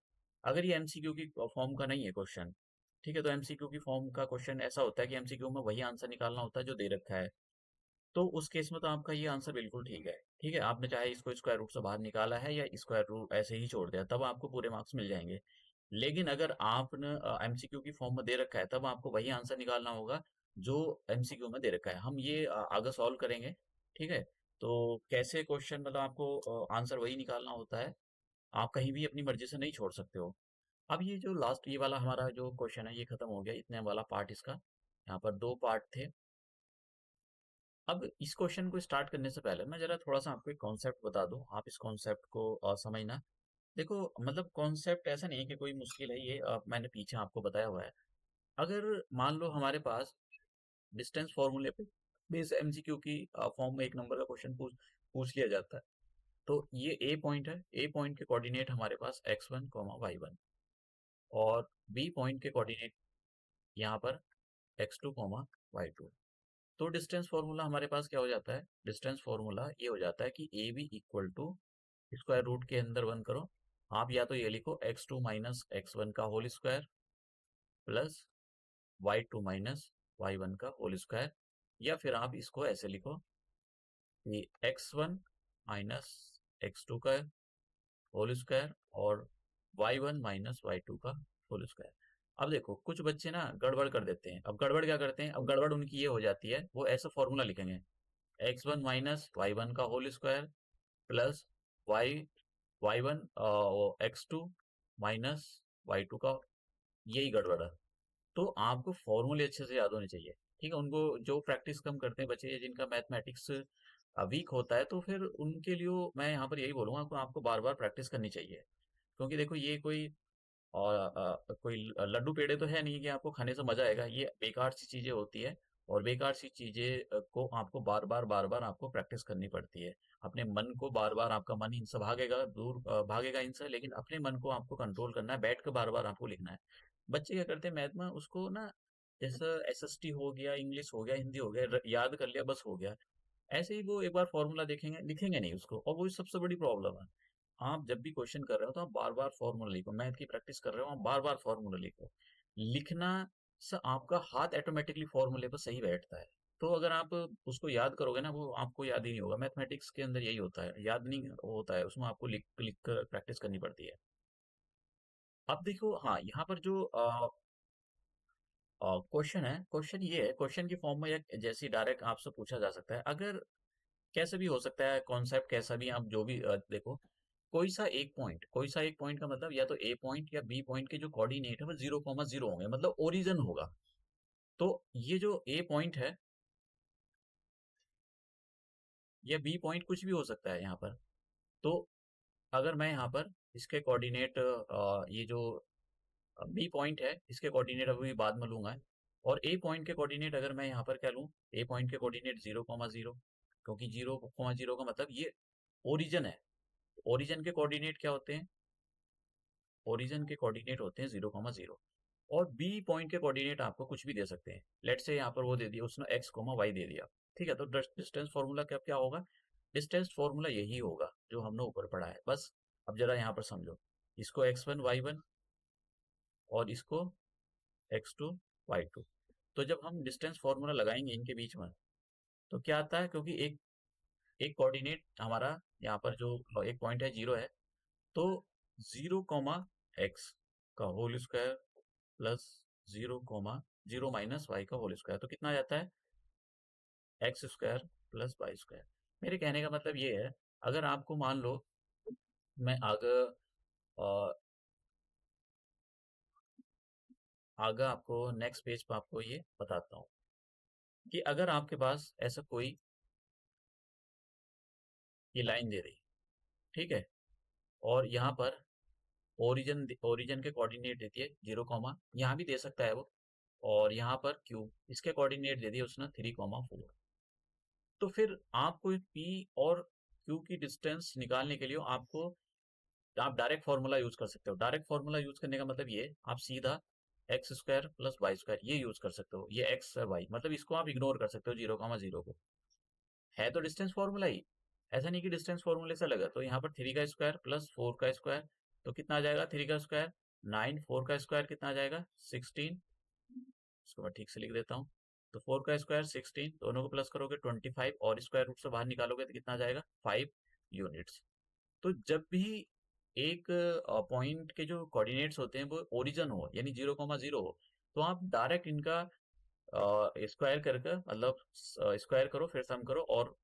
अगर ये एमसीक्यू की फॉर्म का नहीं है क्वेश्चन, ठीक है, तो एमसीक्यू की फॉर्म का क्वेश्चन ऐसा होता है कि एमसीक्यू में वही आंसर निकालना होता है जो दे रखा है। तो उस केस में तो आपका ये आंसर बिल्कुल ठीक है। ठीक है, आपने चाहे इसको स्क्वायर रूट से बाहर निकाला है या स्क्वायर रूट ऐसे ही छोड़ दिया, तब आपको पूरे मार्क्स मिल जाएंगे। लेकिन अगर आपने एमसीक्यू की फॉर्म में दे रखा है, तब आपको वही आंसर निकालना होगा जो एमसीक्यू में दे रखा है। हम ये आगे सॉल्व करेंगे। ठीक है, तो कैसे क्वेश्चन, मतलब आपको आंसर वही निकालना होता है। आप कहीं भी अपनी मर्जी से नहीं छोड़ सकते हो। अब ये जो लास्ट ये वाला हमारा जो क्वेश्चन है ये खत्म हो गया, इतने वाला पार्ट इसका। यहाँ पर दो पार्ट थे। अब इस क्वेश्चन को स्टार्ट करने से पहले मैं जरा थोड़ा सा आपको एक कॉन्सेप्ट बता दूं, आप इस कॉन्सेप्ट को समझना। देखो, मतलब कॉन्सेप्ट ऐसा नहीं है कि कोई मुश्किल है, ये मैंने पीछे आपको बताया हुआ है। अगर मान लो हमारे पास डिस्टेंस फॉर्मूले पे बेस एमसीक्यू की फॉर्म में एक नंबर का क्वेश्चन पूछ पूछ लिया जाता है। तो ये ए पॉइंट है, ए पॉइंट के कोऑर्डिनेट हमारे पास x1, y1, और बी पॉइंट के कोऑर्डिनेट यहाँ पर x2, y2। तो डिस्टेंस फॉर्मूला हमारे पास क्या हो जाता है? डिस्टेंस फॉर्मूला ये हो जाता है कि A B equal to, square root के अंदर वन करो। आप या तो ये लिखो x2 - x1 का whole square plus y2 - y1 का होल स्क्वायर, या फिर आप इसको ऐसे लिखो कि x1 - x2 का होल स्क्वायर और y1 - y2 का होल स्क्वायर। अब देखो, कुछ बच्चे ना गड़बड़ कर देते हैं। अब गड़बड़ क्या करते हैं? अब गड़बड़ उनकी ये हो जाती है, वो ऐसा फॉर्मूला लिखेंगे x1 - y1 का whole square plus Y y1 x2 - y2 का। यही गड़बड़ है। तो आपको फॉर्मूले अच्छे से याद होने चाहिए। ठीक है, उनको जो प्रैक्टिस कम करते हैं बच्चे, जिनका मैथमेटिक्स वीक होता है, तो फिर उनके लिए मैं यहाँ पर यही बोलूंगा कि आपको बार बार प्रैक्टिस करनी चाहिए। क्योंकि देखो, ये कोई लड्डू पेड़े तो है नहीं कि आपको खाने से मजा आएगा। ये बेकार सी चीजें होती है, और बेकार सी चीजें को आपको बार बार आपको प्रैक्टिस करनी पड़ती है। अपने मन को बार बार, आपका मन इनसे भागेगा, दूर भागेगा इनसे, लेकिन अपने मन को आपको कंट्रोल करना है, बैठ कर बार बार आपको लिखना है। बच्चे क्या करते हैं मैथ में, उसको ना जैसे एसएसटी हो गया, इंग्लिश हो गया, हिंदी हो गया, याद कर लिया बस हो गया। ऐसे ही वो एक बार फॉर्मूला देखेंगे, लिखेंगे नहीं उसको, और वो सबसे बड़ी प्रॉब्लम है। आप जब भी क्वेश्चन कर रहे हो तो आप बार बार फॉर्मूला लिखो। मैथ की प्रैक्टिस कर रहे हो, आप बार बार फॉर्मूला लिखो। लिखना से आपका हाथ ऑटोमेटिकली फॉर्मूले पर सही बैठता है। तो अगर आप उसको याद करोगे ना, वो आपको याद ही नहीं होगा। मैथमेटिक्स के अंदर यही होता है, याद नहीं होता है, उसमें आपको लिख लिख कर प्रैक्टिस करनी पड़ती है। अब देखो, हाँ, यहाँ पर जो क्वेश्चन है, क्वेश्चन ये है, क्वेश्चन की फॉर्म में या जैसे डायरेक्ट आपसे पूछा जा सकता है। अगर कैसे भी हो सकता है कॉन्सेप्ट, कैसा भी आप जो भी देखो, कोई सा एक पॉइंट का मतलब या तो ए पॉइंट या बी पॉइंट के जो कोऑर्डिनेट है वो 0,0 होंगे, मतलब ओरिजिन होगा। तो ये जो ए पॉइंट है या बी पॉइंट कुछ भी हो सकता है यहाँ पर। तो अगर मैं यहाँ पर इसके कोऑर्डिनेट, ये जो बी पॉइंट है इसके कोऑर्डिनेट अभी बाद में लूंगा, और ए पॉइंट के कोऑर्डिनेट अगर मैं यहाँ पर क्या लूँ, ए पॉइंट के कोऑर्डिनेट 0,0, क्योंकि 0,0 का मतलब ये ओरिजिन है। ओरिजिन के कोऑर्डिनेट क्या होते हैं? ओरिजिन के कोऑर्डिनेट होते हैं 0,0। और बी पॉइंट के कोऑर्डिनेट आपको कुछ भी दे सकते हैं। लेट से यहाँ पर वो दे दिया उसने, x, y दे दिया। ठीक है, तो डिस्टेंस फॉर्मूला क्या क्या होगा? डिस्टेंस फॉर्मूला यही होगा जो हमने ऊपर पढ़ा है, बस। अब जरा यहाँ पर समझो, इसको x1 y1 और इसको x2 y2। तो जब हम डिस्टेंस फॉर्मूला लगाएंगे इनके बीच में, तो क्या आता है? क्योंकि एक एक कोऑर्डिनेट हमारा यहाँ पर जो एक पॉइंट है 0 है, तो 0, x का होल स्क्वायर प्लस 0, 0 - y का होल स्क्वायर, तो कितना आ जाता है? X square plus y square. मेरे कहने का मतलब ये है, अगर आपको मान लो, मैं आगे अ, आगे आपको नेक्स्ट पेज पर आपको ये बताता हूँ कि अगर आपके पास ऐसा कोई ये लाइन दे रही, ठीक है। और यहाँ पर ओरिजिन के कोऑर्डिनेट देती है 0, यहाँ भी दे सकता है वो। और यहाँ पर क्यू, इसके कोऑर्डिनेट दे दिए उसने 3, 4। तो फिर आपको पी और क्यू की डिस्टेंस निकालने के लिए आपको, आप डायरेक्ट फॉर्मूला यूज कर सकते हो। डायरेक्ट फॉर्मूला यूज करने का मतलब ये, आप सीधा x square plus y square ये यूज कर सकते हो। ये एक्स और वाई मतलब इसको आप इग्नोर कर सकते हो, 0, 0 को। है तो डिस्टेंस फॉर्मूला ही, ऐसा नहीं कि डिस्टेंस फॉर्मूले से अलग है। तो यहाँ पर 3 का स्क्वायर प्लस 4 का स्क्वायर, तो कितना आ जाएगा? 3 का स्क्वायर 9, 4 का स्क्वायर कितना आ जाएगा? 16। इसको मैं ठीक से लिख देता हूँ। तो 4 का स्क्वायर 16, दोनों को प्लस करोगे 25, और स्क्वायर रूट से बाहर निकालोगे तो कितना आ जाएगा? 5 यूनिट्स। तो जब भी एक पॉइंट के जो कोऑर्डिनेट्स होते हैं वो ओरिजिन हो, यानी 0, 0 हो, तो आप डायरेक्ट इनका स्क्वायर करके, मतलब स्क्वायर करो फिर सम करो और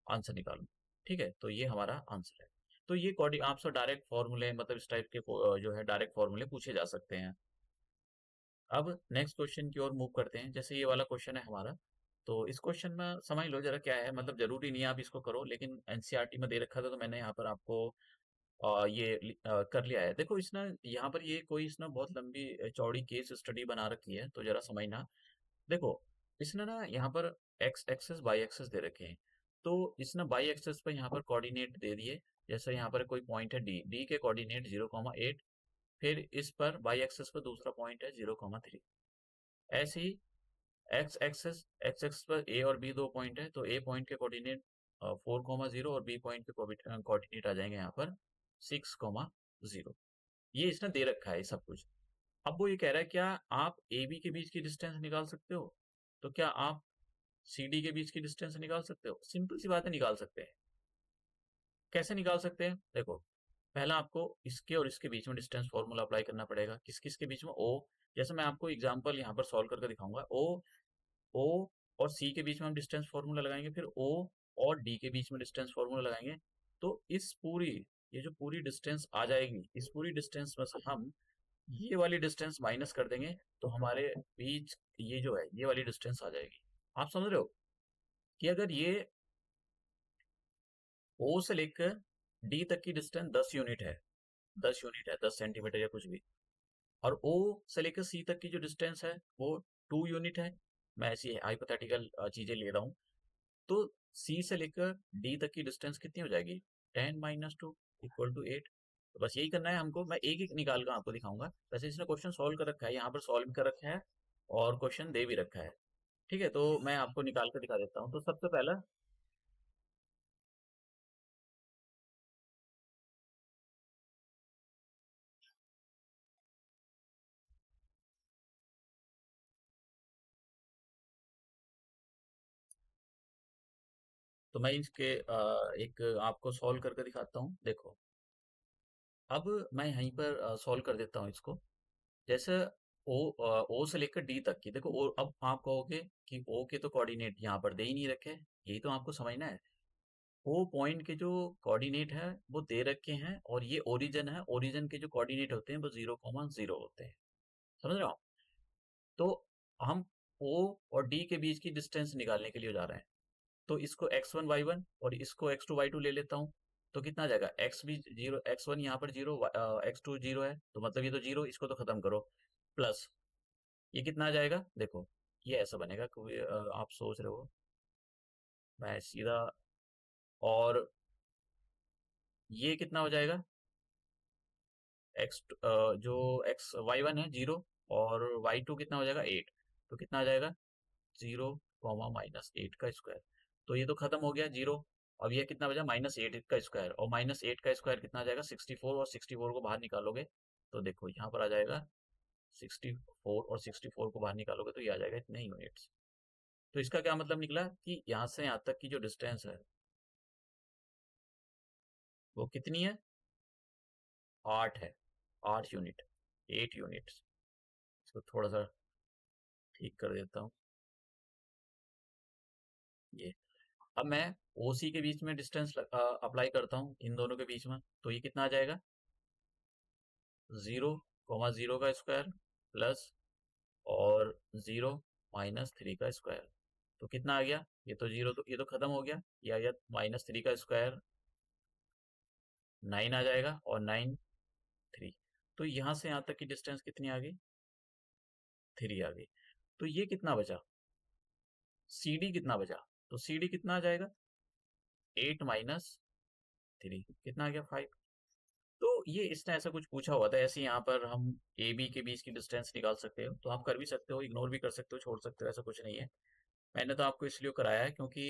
आंसर निकालो। ठीक है, तो ये हमारा आंसर है। तो ये आपसे डायरेक्ट फॉर्मूले, मतलब इस टाइप के जो है डायरेक्ट फॉर्मूले पूछे जा सकते हैं। अब नेक्स्ट क्वेश्चन की ओर मूव करते हैं। जैसे ये वाला क्वेश्चन है हमारा, तो इस क्वेश्चन में समझ लो जरा क्या है। मतलब जरूरी नहीं है आप इसको करो, लेकिन एनसीईआरटी में दे रखा था तो मैंने यहाँ पर आपको कर लिया है। देखो इसने यहाँ पर ये कोई इसने बहुत लंबी चौड़ी केस स्टडी बना रखी है, तो जरा समझना। देखो इसने ना यहाँ पर एक्स एक्सेस वाई एक्सेस दे रखे हैं। तो इसने वाई एक्सेस पर यहाँ पर कोऑर्डिनेट दे दिए। जैसे यहाँ पर कोई पॉइंट है डी, डी के कोऑर्डिनेट 0, 8। फिर इस पर वाई एक्सेस पर दूसरा पॉइंट है 0, 3। ऐसे ही एक्स एक्सेस पर ए और बी दो पॉइंट है, तो ए पॉइंट के कोऑर्डिनेट 4, 0 और बी पॉइंट के कोऑर्डिनेट आ जाएंगे यहाँ पर 6, 0। ये इसने दे रखा है सब कुछ। अब वो ये कह रहा है क्या आप ए बी के बीच की डिस्टेंस निकाल सकते हो? तो क्या आप सी डी के बीच की डिस्टेंस निकाल सकते हो? सिंपल सी बात है, निकाल सकते हैं। कैसे निकाल सकते हैं? देखो पहला आपको इसके और इसके बीच में डिस्टेंस फॉर्मूला अप्लाई करना पड़ेगा। किस किस के बीच में? ओ, जैसे मैं आपको एग्जांपल यहाँ पर सॉल्व करके दिखाऊंगा। ओ ओ और सी के बीच में हम डिस्टेंस फॉर्मूला लगाएंगे, फिर ओ और डी के बीच में डिस्टेंस फॉर्मूला लगाएंगे। तो इस पूरी, ये जो पूरी डिस्टेंस आ जाएगी, इस पूरी डिस्टेंस में से हम ये वाली डिस्टेंस माइनस कर देंगे, तो हमारे बीच ये जो है ये वाली डिस्टेंस आ जाएगी। आप समझ रहे हो कि अगर ये ओ से लेकर डी तक की डिस्टेंस 10 यूनिट है, 10 यूनिट है, 10 सेंटीमीटर या कुछ भी, और ओ से लेकर सी तक की जो डिस्टेंस है वो 2 यूनिट है। मैं ऐसी हाइपोथेटिकल चीजें ले रहा हूँ। तो सी से लेकर डी तक की डिस्टेंस कितनी हो जाएगी? 10 - 2 = 8। तो बस यही करना है हमको। मैं एक एक निकाल कर आपको दिखाऊंगा। वैसे इसने क्वेश्चन सॉल्व कर रखा है, यहाँ पर सॉल्व कर रखा है और क्वेश्चन दे भी रखा है। ठीक है, तो मैं आपको निकाल कर दिखा देता हूँ। तो सबसे पहला, तो मैं इसके एक आपको सॉल्व करके दिखाता हूँ। देखो अब मैं यहीं पर सॉल्व कर देता हूँ इसको। जैसे ओ से लेकर डी तक की, देखो ओ, अब आप कहोगे कि ओ के तो कोऑर्डिनेट यहाँ पर दे ही नहीं रखे। यही तो आपको समझना है। ओ पॉइंट के जो कोऑर्डिनेट है वो दे रखे हैं, और ये ओरिजिन है। ओरिजिन के जो कोऑर्डिनेट होते हैं वो 0, 0 होते हैं। समझ रहे हो आप? तो हम ओ और डी के बीच की डिस्टेंस निकालने के लिए जा रहे हैं। तो इसको x1 y1 और इसको x2 y2 ले लेता हूँ। तो कितना आ जाएगा? x भी जीरो, x1 यहाँ पर जीरो, x2 जीरो है, तो मतलब ये तो जीरो, इसको तो खत्म करो। प्लस ये कितना आ जाएगा? देखो ये ऐसा बनेगा कि आप सोच रहे हो मैं सीधा, और ये कितना हो जाएगा? जो एक्स वाई वन है 0, और y2 कितना हो जाएगा? 8। तो कितना आ जाएगा? 0, -8 का स्क्वायर। तो ये तो खत्म हो गया जीरो। अब ये कितना बचा? -8 का स्क्वायर, और -8 का स्क्वायर कितना आ जाएगा? 64, और 64 को बाहर निकालोगे तो देखो यहाँ पर आ जाएगा 64, और 64 को बाहर निकालोगे तो ये आ जाएगा इतने यूनिट्स। तो इसका क्या मतलब निकला कि यहाँ से यहाँ तक की जो डिस्टेंस है वो कितनी है? 8 है। 8 यूनिट, 8 यूनिट्स। इसको थोड़ा सा ठीक कर देता हूँ। ये, अब मैं ओसी के बीच में डिस्टेंस अप्लाई करता हूँ इन दोनों के बीच में, तो ये कितना आ जाएगा? 0, 0 का स्क्वायर प्लस, और 0 - 3 का स्क्वायर। तो कितना आ गया? ये तो जीरो, तो ये तो खत्म हो गया। ये आ गया -3 का स्क्वायर 9 आ जाएगा और 9 3। तो यहाँ से यहाँ तक की डिस्टेंस कितनी आ गई? 3 आ गई। तो ये कितना बचा? सी डी कितना बचा? तो सी डी कितना आ जाएगा? 8 माइनस 3 कितना आ गया? 5। तो ये इसने ऐसा कुछ पूछा हुआ था। ऐसे यहाँ पर हम ए बी के बीच की डिस्टेंस निकाल सकते हो, तो आप कर भी सकते हो, इग्नोर भी कर सकते हो, छोड़ सकते हो, ऐसा कुछ नहीं है। मैंने तो आपको इसलिए कराया है क्योंकि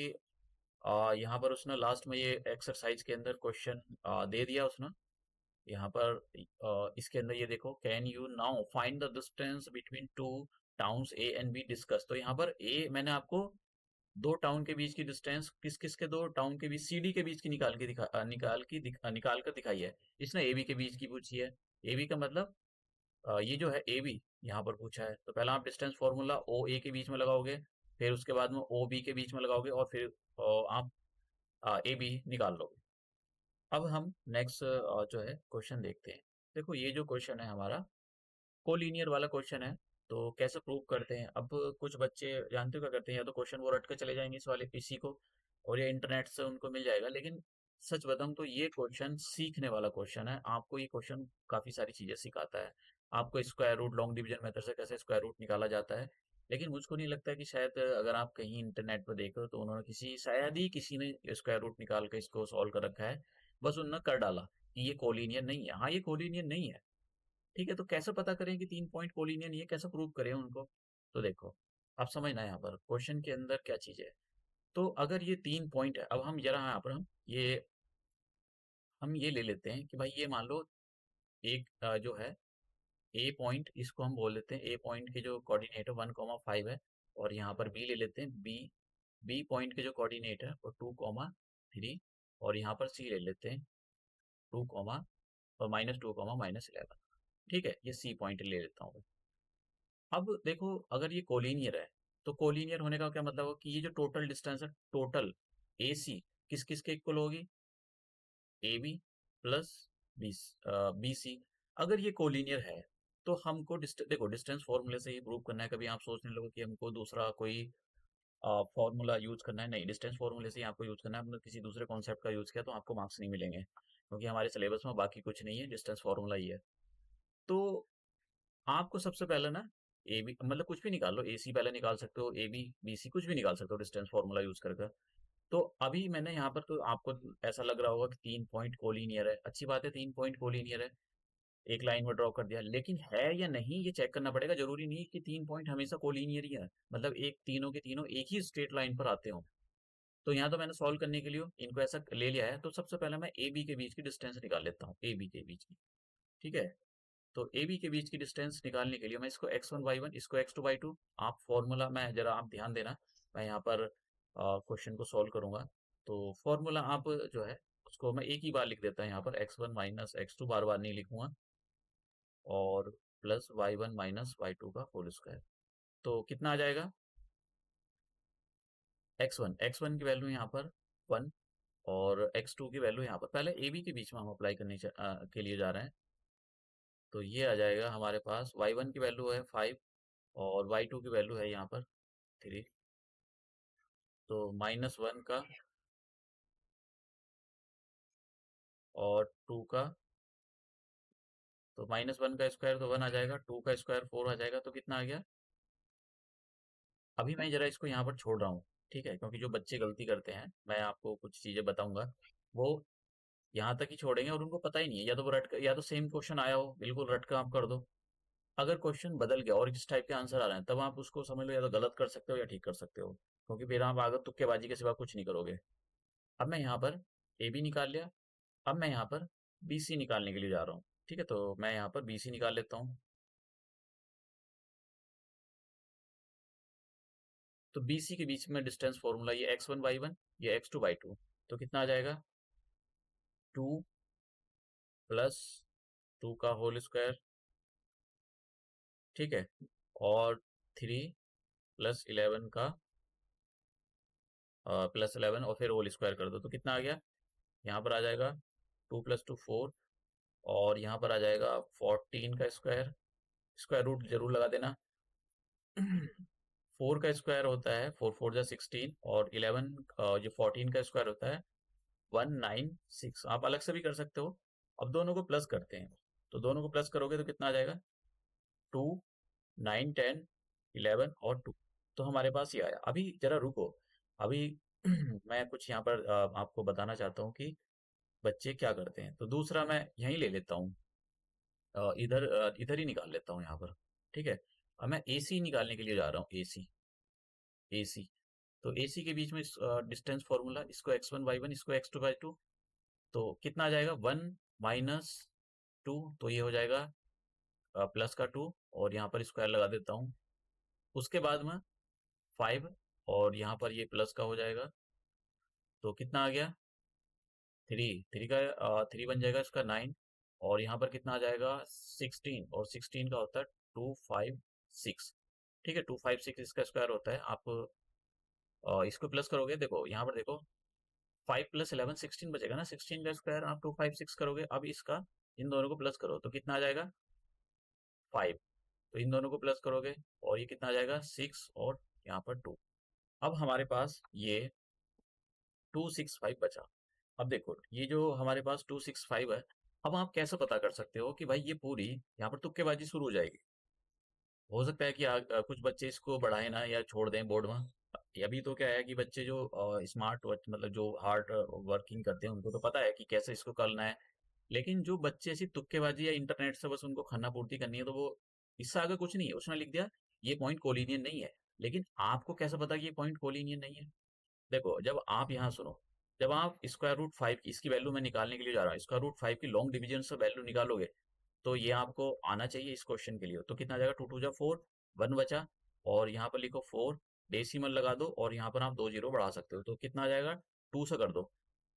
यहाँ पर उसने लास्ट में ये एक्सरसाइज के अंदर क्वेश्चन दे दिया उसने। यहाँ पर इसके अंदर ये देखो, can you now find the distance between two towns A and be discuss. तो यहाँ पर ए मैंने आपको दो टाउन के बीच की डिस्टेंस, किस किस के दो टाउन के बीच, सीडी के बीच की निकाल कर दिखाई है। इसने एबी के बीच की पूछी है। एबी का मतलब ये जो है एबी यहाँ पर पूछा है, तो पहला आप डिस्टेंस फॉर्मूला ओ ए के बीच में लगाओगे, फिर उसके बाद में ओ बी के बीच में लगाओगे, और फिर आप ए बी निकाल लोगे। अब हम नेक्स्ट जो है क्वेश्चन देखते हैं। देखो ये जो क्वेश्चन है हमारा कोलिनियर वाला क्वेश्चन है। तो कैसे प्रूव करते हैं? अब कुछ बच्चे जानते हो क्या करते हैं, या तो क्वेश्चन वो रट के चले जाएंगे इस वाले इसी को, और ये इंटरनेट से उनको मिल जाएगा। लेकिन सच बताऊं तो ये क्वेश्चन सीखने वाला क्वेश्चन है। आपको ये क्वेश्चन काफी सारी चीजें सिखाता है। आपको square root, long division method से कैसे स्क्वायर रूट निकाला जाता है। लेकिन मुझको नहीं लगता कि शायद अगर आप कहीं इंटरनेट पर देखो तो उन्होंने शायद ही किसी ने स्क्वायर रूट निकाल के इसको सॉल्व कर रखा है। बस उन्होंने कर डाला कि ये कोलिनियर नहीं है। हाँ, ये कोलिनियर नहीं है, ठीक है। तो कैसे पता करें कि 3 पॉइंट कोलिनियर नहीं है, कैसे प्रूव करें उनको? तो देखो, आप समझना यहाँ पर क्वेश्चन के अंदर क्या चीज है। तो अगर ये 3 पॉइंट है, अब हम जरा यहाँ पर हम ये ले लेते हैं कि भाई ये मान लो एक जो है ए पॉइंट, इसको हम बोल लेते हैं ए पॉइंट के जो कोऑर्डिनेट है 1,5 है। और यहाँ पर बी ले लेते हैं, बी बी पॉइंट के जो कोऑर्डिनेट है वो 2,3। और यहाँ पर सी ले लेते हैं 2, और -2, -11। ठीक है, ये सी पॉइंट ले लेता हूँ। अब देखो, अगर ये कोलिनियर है तो कोलिनियर होने का क्या मतलब है कि ये जो टोटल डिस्टेंस है, टोटल ए सी किस किस के इक्वल होगी? A B plus B B C. अगर ये कोलिनियर है तो हमको देखो डिस्टेंस फॉर्मूले से ही प्रूव करना है। कभी आप सोचने लगो कि हमको दूसरा कोई फॉर्मूला यूज करना है, नहीं, डिस्टेंस फॉर्मूले से ही आपको यूज करना है। हमने किसी दूसरे कॉन्सेप्ट का यूज किया तो आपको मार्क्स नहीं मिलेंगे, क्योंकि हमारे सिलेबस में बाकी कुछ नहीं है, डिस्टेंस फॉर्मूला ही है। तो आपको सबसे पहले ना ए बी मतलब कुछ भी निकाल लो, ए सी पहले निकाल सकते हो, ए बी बी सी कुछ भी निकाल सकते हो डिस्टेंस फॉर्मूला यूज करके। तो अभी मैंने यहाँ पर, तो आपको ऐसा लग रहा होगा कि 3 पॉइंट कोलिनियर है, अच्छी बात है, 3 पॉइंट कोलिनियर है, एक लाइन में ड्रॉ कर दिया। लेकिन है या नहीं ये चेक करना पड़ेगा। जरूरी नहीं कि 3 पॉइंट हमेशा कोलिनियर ही है, मतलब एक तीनों के तीनों एक ही स्ट्रेट लाइन पर आते हो। तो यहाँ तो मैंने सॉल्व करने के लिए इनको ऐसा ले लिया है। तो सबसे पहले मैं ए बी के बीच की डिस्टेंस निकाल लेता हूँ, ए बी के बीच की। ठीक है, तो ए बी के बीच की डिस्टेंस निकालने के लिए मैं इसको x1 y1, इसको x2 y2, आप फॉर्मूला में जरा आप ध्यान देना, मैं यहाँ पर क्वेश्चन को सॉल्व करूंगा। तो फॉर्मूला आप जो है उसको मैं एक ही बार लिख देता हूँ यहाँ पर, x1 माइनस x2 बार बार नहीं लिखूंगा, और प्लस y1 माइनस y2 का होल स्क्वायर। तो कितना आ जाएगा? x1 की वैल्यू यहाँ पर 1, और x2 की वैल्यू यहाँ पर, पहले ए बी के बीच में हम अप्लाई के लिए जा रहे हैं। तो ये आ जाएगा हमारे पास, y1 की वैल्यू है 5, और y2 की वैल्यू है यहाँ पर 3। तो -1 का और 2 का, तो -1 का स्क्वायर तो 1 आ जाएगा, 2 का स्क्वायर 4 आ जाएगा। तो कितना आ गया? अभी मैं जरा इसको यहाँ पर छोड़ रहा हूँ, ठीक है, क्योंकि जो बच्चे गलती करते हैं, मैं आपको कुछ चीजें बताऊंगा, वो यहाँ तक ही छोड़ेंगे और उनको पता ही नहीं है, या तो वो या तो सेम क्वेश्चन आया हो बिल्कुल रट कर आप कर दो। अगर क्वेश्चन बदल गया और इस टाइप के आंसर आ रहे हैं, तब आप उसको समझ लो या तो गलत कर सकते हो या ठीक कर सकते हो, क्योंकि फिर आप आगे तुक्केबाजी के सिवा कुछ नहीं करोगे। अब मैं यहाँ पर ए बी निकाल लिया। अब मैं यहाँ पर बी सी निकालने के लिए जा रहा हूँ। ठीक है, तो मैं यहाँ पर बी सी निकाल लेता हूँ। तो बी सी के बीच में डिस्टेंस फॉर्मूला, ये x1 y1, ये x2 y2। तो कितना आ जाएगा? 2 प्लस 2 का होल स्क्वायर, ठीक है, और 3 प्लस 11 का +11, और फिर होल स्क्वायर कर दो। तो कितना आ गया? यहाँ पर आ जाएगा 2 + 2 4, और यहाँ पर आ जाएगा 14 का स्क्वायर, स्क्वायर रूट जरूर लगा देना। 4 का स्क्वायर होता है 4 4 जा 16, और 11 जो 14 का स्क्वायर होता है 196। आप अलग से भी कर सकते हो। अब दोनों को प्लस करते हैं, तो दोनों को प्लस करोगे तो कितना आ जाएगा? 2, 9, 10, 11 और 2। तो हमारे पास ये आया। अभी जरा रुको। अभी मैं कुछ यहाँ पर आपको बताना चाहता हूँ कि बच्चे क्या करते हैं। तो दूसरा मैं यहीं ले लेता हूँ, इधर ही निकाल लेता हूँ यहाँ पर। ठीक है। अब मैं एसी निकालने के लिए जा रहा हूँ। AC, AC. तो एसी के बीच में डिस्टेंस फॉर्मूला, इसको x1 y1, इसको x2 y2। तो कितना आ जाएगा? 1 - 2। तो ये हो जाएगा प्लस का 2, और यहाँ पर स्क्वायर लगा देता हूँ। उसके बाद में 5, और यहाँ पर ये प्लस का हो जाएगा। तो कितना आ गया? 3। 3 का 3 बन जाएगा इसका 9, और यहाँ पर कितना आ जाएगा? 16, और 16 का होता है 256। ठीक है, 256 इसका स्क्वायर होता है। आप इसको प्लस करोगे, देखो यहाँ पर देखो, 5 + 11 16 बचेगा ना। 16 का स्क्वायर आप 256 करोगे। अब इसका इन दोनों को प्लस करो तो कितना आ जाएगा? 5। तो इन दोनों को प्लस करोगे और ये कितना आ जाएगा? 6, और यहाँ पर 2। अब हमारे पास ये 265 बचा। अब देखो, ये जो हमारे पास 265 है, अब आप कैसे पता कर सकते हो कि भाई ये पूरी यहाँ पर तुक्केबाजी शुरू हो जाएगी? हो सकता है कि कुछ बच्चे इसको बढ़ाएं ना, या छोड़ दें बोर्ड में। अभी तो क्या है कि बच्चे जो स्मार्ट वर्क, मतलब जो हार्ड वर्किंग करते हैं, उनको तो पता है कि कैसे इसको करना है। लेकिन जो बच्चे ऐसी तुक्केबाजी या इंटरनेट से बस उनको खाना पूर्ति करनी है, तो वो इससे आगे कुछ नहीं है। उसने लिख दिया ये पॉइंट कोलिनियन नहीं है। लेकिन आपको कैसे पता कि ये पॉइंट कोलिनियन नहीं है? देखो, जब आप यहाँ सुनो, जब आप स्क्वायर रूट 5 की, इसकी वैल्यू मैं निकालने के लिए जा रहा हूँ, स्क्वायर रूट 5 की लॉन्ग डिवीजन से वैल्यू निकालोगे, तो ये आपको आना चाहिए इस क्वेश्चन के लिए। तो कितना आ जाएगा? 2 × 2 = 4, 1 बचा, और यहाँ पर लिखो 4, डेसिमल लगा दो, और यहाँ पर आप 2 जीरो बढ़ा सकते हो। तो कितना आ जाएगा? 2 से कर दो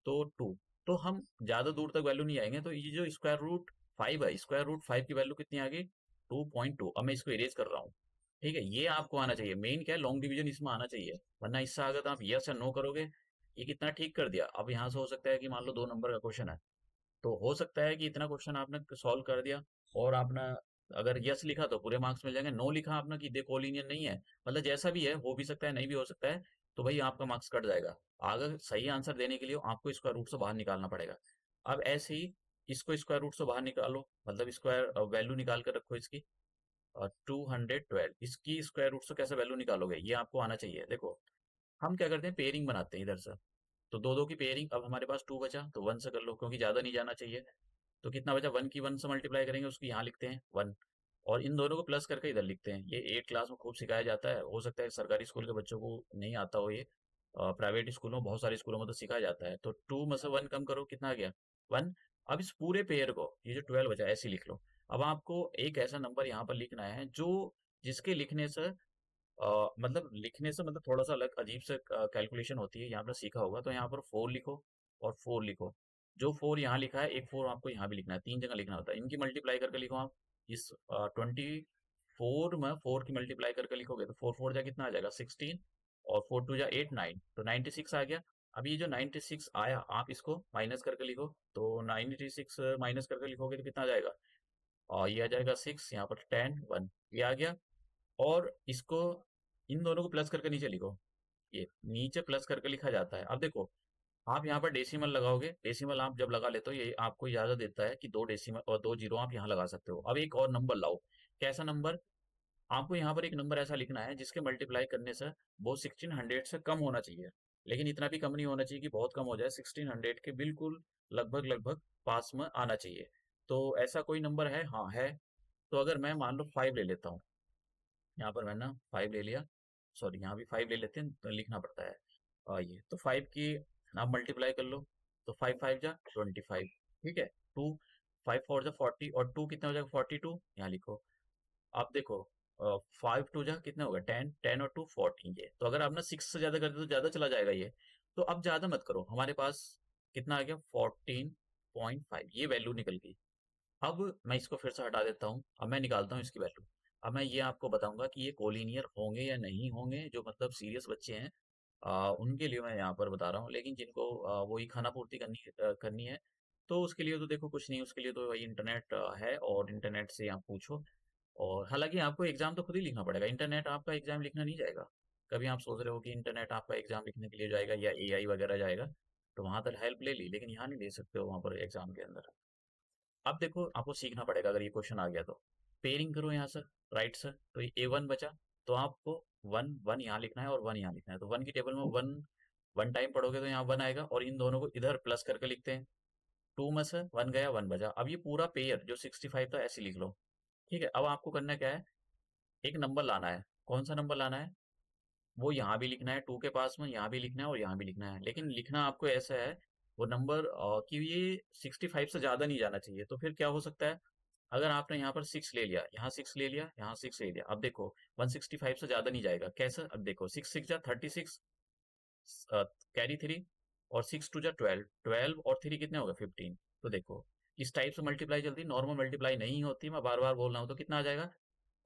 तो 2। तो हम ज्यादा दूर तक वैल्यू नहीं आएंगे। तो ये जो स्क्वायर रूट 5 है, स्क्वायर रूट 5 की वैल्यू कितनी आ गई? 2.2। अब मैं इसको इरेज कर रहा हूँ। ठीक है, ये आपको आना चाहिए। मेन क्या है, लॉन्ग डिवीजन इसमें आना चाहिए, वरना इससे अगर आप यस या नो करोगे। ये कितना ठीक कर दिया। अब यहाँ से हो सकता है कि मान लो 2 नंबर का क्वेश्चन है, तो हो सकता है कि इतना क्वेश्चन आपने सॉल्व कर दिया, और आपने अगर यस लिखा तो पूरे मार्क्स मिल जाएंगे, नो लिखा आपने कि दे कोलिनियन नहीं है, मतलब जैसा भी है, हो भी सकता है नहीं भी हो सकता है, तो भाई आपका मार्क्स कट जाएगा। अगर सही आंसर देने के लिए आपको स्क्वायर रूट से बाहर निकालना पड़ेगा। अब ऐसे ही इसको स्क्वायर रूट से बाहर निकालो, मतलब स्क्वायर वैल्यू निकाल कर रखो इसकी। 212, इसकी स्क्वायर रूट से कैसे वैल्यू निकालोगे, ये आपको आना चाहिए। देखो, हम क्या करते हैं, पेयरिंग बनाते हैं इधर से। तो दो दो की पेयरिंग। अब हमारे पास 2 बचा, तो 1 से कर लो, क्योंकि ज्यादा नहीं जाना चाहिए। तो कितना बचा? 1 की 1 से मल्टीप्लाई करेंगे, उसकी यहाँ लिखते हैं 1, और इन दोनों को प्लस करके इधर लिखते हैं। ये 8 क्लास में खूब सिखाया जाता है। हो सकता है सरकारी स्कूल के बच्चों को नहीं आता हो ये, प्राइवेट स्कूलों में, बहुत सारे स्कूलों में तो सिखाया जाता है। तो 2 में से 1 कम करो, कितना आ गया? 1। अब इस पूरे पेयर को, ये जो 12 बचा, ऐसे ही लिख लो। अब आपको एक ऐसा नंबर यहाँ पर लिखना है जो, जिसके लिखने से मतलब थोड़ा सा अलग अजीब से कैलकुलेशन होती है, यहाँ पर सीखा होगा। तो यहाँ पर 4 लिखो, और 4 लिखो। जो 4 यहाँ लिखा है, एक 4 आपको यहाँ भी लिखना है, 3 जगह लिखना होता है। इनकी मल्टीप्लाई करके लिखो आप। इस 24 में 4 की मल्टीप्लाई करके लिखोगे तो 4 4 जा कितना आ जाएगा? 16, और 4 2 जा 8 9, तो 96 आ गया। अब ये जो 96 आया, आप इसको माइनस करके लिखो। तो 96 माइनस करके लिखोगे तो कितना आ जाएगा? और ये आ जाएगा 6, यहाँ पर 10 1, ये आ गया। और इसको, इन दोनों को प्लस करके नीचे लिखो। ये नीचे प्लस करके लिखा जाता है। अब देखो, आप यहाँ पर डेसिमल लगाओगे। डेसिमल आप जब लगा लेते हो, ये आपको इजाजत देता है कि 2 डेसिमल और 2 जीरो आप यहाँ लगा सकते हो। अब एक और नंबर लाओ। कैसा नंबर? आपको यहाँ पर एक नंबर ऐसा लिखना है जिसके मल्टीप्लाई करने से वो 1600 से कम होना चाहिए। लेकिन इतना भी कम नहीं होना चाहिए कि बहुत कम हो जाए, 1600 के बिल्कुल लगभग लगभग पास में आना चाहिए। तो ऐसा कोई नंबर है? हाँ है। तो अगर मैं मान लो 5 ले लेता हूँ, यहाँ पर मैंने 5 ले लिया, सॉरी यहाँ भी 5 ले लेते हैं, तो लिखना पड़ता है। ये तो 5 की आप मल्टीप्लाई कर लो। तो 5 5 जा 25। ठीक है। 2 5 4 जा 40, और 2 कितना हो जाएगा? 42, यहाँ लिखो। आप देखो, 5 2 जा कितना होगा? 10, 10 और 2 14। ये तो अगर आपने 6 से ज्यादा कर दिया तो ज्यादा चला जाएगा ये। तो अब ज्यादा मत करो, हमारे पास कितना आ गया? 14.5, ये वैल्यू निकल गई। अब मैं इसको फिर से हटा देता हूँ, अब मैं निकालता हूँ इसकी वैल्यू। अब मैं ये आपको बताऊंगा कि ये कोलिनियर होंगे या नहीं होंगे। जो मतलब सीरियस बच्चे हैं, उनके लिए मैं यहाँ पर बता रहा हूँ। लेकिन जिनको वही खाना पूर्ति करनी है, तो उसके लिए तो देखो कुछ नहीं, उसके लिए तो वही इंटरनेट है, और इंटरनेट से आप पूछो। और हालांकि आपको एग्जाम तो खुद ही लिखना पड़ेगा, इंटरनेट आपका एग्जाम लिखना नहीं जाएगा। कभी आप सोच रहे हो कि इंटरनेट आपका एग्जाम लिखने के लिए जाएगा, या एआई वगैरह जाएगा? तो वहां तक हेल्प ले ली, लेकिन यहाँ नहीं ले सकते हो वहां पर एग्जाम के अंदर। अब देखो आपको सीखना पड़ेगा, अगर ये क्वेश्चन आ गया तो पेयरिंग करो यहाँ से, राइट से, तो ये A1 बचा, तो आपको वन वन यहाँ लिखना है और वन यहाँ लिखना है। तो वन की टेबल में वन वन टाइम पढ़ोगे तो यहाँ वन आएगा, और इन दोनों को इधर प्लस करके लिखते हैं। टू में से वन गया, वन बचा। अब ये पूरा पेयर जो 65 था ऐसे लिख लो। ठीक है, अब आपको करना क्या है, एक नंबर लाना है। कौन सा नंबर लाना है, वो यहाँ भी लिखना है, टू के पास में यहाँ भी लिखना है और यहाँ भी लिखना है। लेकिन लिखना आपको ऐसा है वो नंबर कि ये 65 से ज़्यादा नहीं जाना चाहिए। तो फिर क्या हो सकता है, अगर आपने यहाँ पर सिक्स ले लिया, यहाँ सिक्स ले लिया, यहाँ सिक्स ले लिया, अब देखो 165 से ज़्यादा नहीं जाएगा। कैसे, अब देखो सिक्स सिक्स जा 36, कैरी थ्री, और सिक्स टू जा 12, 12 और थ्री कितने हो गए 15। तो देखो इस टाइप से मल्टीप्लाई जल्दी नॉर्मल मल्टीप्लाई नहीं होती, मैं बार बार बोल रहा हूँ। तो कितना आ जाएगा,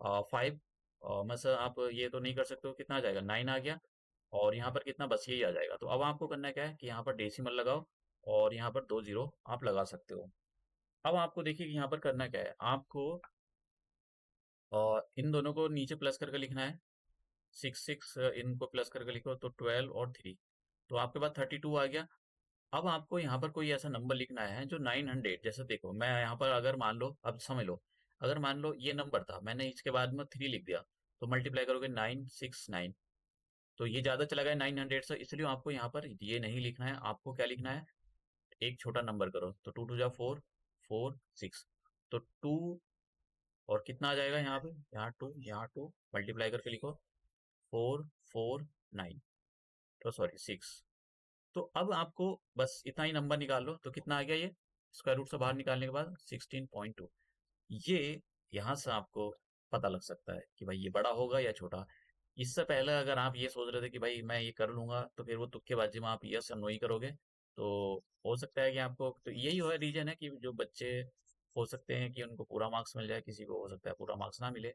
5, में से आप ये तो नहीं कर सकते हो, कितना आ जाएगा 9 आ गया। और यहाँ पर कितना, बस यही आ जाएगा। तो अब आपको करना क्या है कि यहाँ पर डेसिमल लगाओ, और यहाँ पर 2 जीरो आप लगा सकते हो। अब आपको देखिए कि यहाँ पर करना क्या है, आपको इन दोनों को नीचे प्लस करके लिखना है। सिक्स सिक्स इनको प्लस करके लिखो तो 12 और 3, तो आपके पास 32 आ गया। अब आपको यहाँ पर कोई ऐसा नंबर लिखना है जो 900, जैसे देखो मैं यहाँ पर अगर मान लो, अब समझ लो, अगर मान लो ये नंबर था, मैंने इसके बाद में 3 लिख दिया, तो मल्टीप्लाई करोगे 969, तो ये ज़्यादा चला गया 900 से, इसलिए आपको यहाँ पर ये नहीं लिखना है। आपको क्या लिखना है, एक छोटा नंबर करो, तो टू टू जा फोर, फोर सिक्स, तो टू, और कितना आ जाएगा यहाँ पे, यहाँ टू मल्टीप्लाई करके लिखो, 449, तो सॉरी 6। तो अब आपको बस इतना ही नंबर निकाल लो, तो कितना आ गया ये, स्क्वायर रूट से बाहर निकालने के बाद 16.2। ये यहाँ से आपको पता लग सकता है कि भाई ये बड़ा होगा या छोटा। इससे पहले अगर आप ये सोच रहे थे कि भाई मैं ये कर लूंगा, तो फिर वो तुक्केबाजी में आप यस और नो ही करोगे। तो हो सकता है कि आपको, तो यही हो रीजन है कि जो बच्चे हो सकते हैं कि उनको पूरा मार्क्स मिल जाए, किसी को हो सकता है पूरा मार्क्स ना मिले।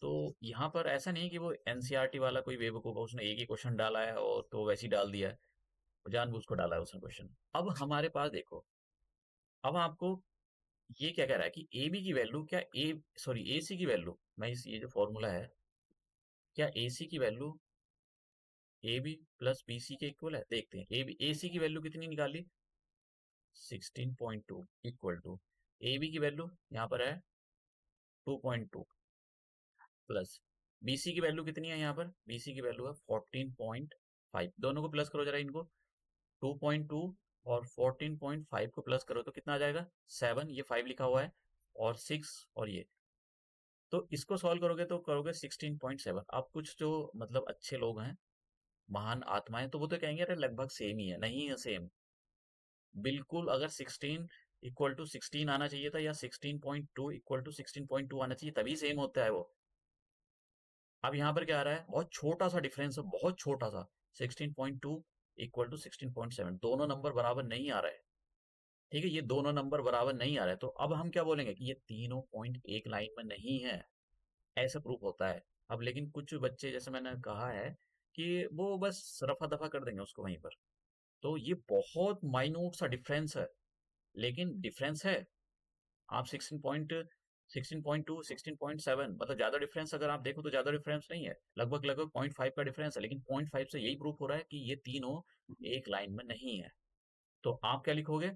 तो यहाँ पर ऐसा नहीं कि वो एनसीईआरटी वाला कोई बेवकूफ है, उसने एक ही क्वेश्चन डाला है और तो वैसे ही डाल दिया है, वो जानबूझ को डाला है उसने क्वेश्चन। अब हमारे पास देखो, अब आपको ये क्या कह रहा है कि ए बी की वैल्यू क्या, ए सॉरी ए सी की वैल्यू, मैं इस ये जो फॉर्मूला है, क्या ए सी की value A B plus B C के इक्वल है। देखते हैं ए बी ए सी की वैल्यू कितनी निकाली, 16.2 इक्वल टू ए बी की वैल्यू यहाँ पर है 2.2 प्लस बी सी की वैल्यू कितनी है, यहाँ पर बी सी की वैल्यू है 14.5। दोनों को प्लस करो जरा इनको, 2.2 और 14.5 को प्लस करो तो कितना आ जाएगा 7, ये 5 लिखा हुआ है, और 6 और ये, तो इसको सॉल्व करोगे तो करोगे 16.7। अब कुछ जो मतलब अच्छे लोग हैं, महान आत्माएं, तो वो तो कहेंगे अरे लगभग सेम ही है, नहीं है सेम। बिल्कुल, अगर 16 इक्वल टू 16 आना चाहिए था, या 16.2 इक्वल टू 16.2 आना चाहिए, तभी सेम होता है वो। अब यहाँ पर क्या आ रहा है, बहुत छोटा सा डिफरेंस है, बहुत छोटा सा, 16.2 इक्वल टू 16.7, दोनों नंबर बराबर नहीं आ रहा है। ठीक है, ये दोनों नंबर बराबर नहीं आ रहे, तो अब हम क्या बोलेंगे कि ये तीनों पॉइंट एक लाइन में नहीं है, ऐसा प्रूफ होता है। अब लेकिन कुछ बच्चे, जैसे मैंने कहा है, कि वो बस रफा दफा कर देंगे उसको वहीं पर। तो ये बहुत माइन्यूट सा डिफरेंस है, लेकिन डिफरेंस है। आप 16.2 16.7, मतलब ज्यादा डिफरेंस अगर आप देखो तो ज्यादा डिफरेंस नहीं है, लगभग लगभग 0.5 का डिफरेंस है, लेकिन 0.5 से यही प्रूफ हो रहा है कि ये तीनों एक लाइन में नहीं है। तो आप क्या लिखोगे,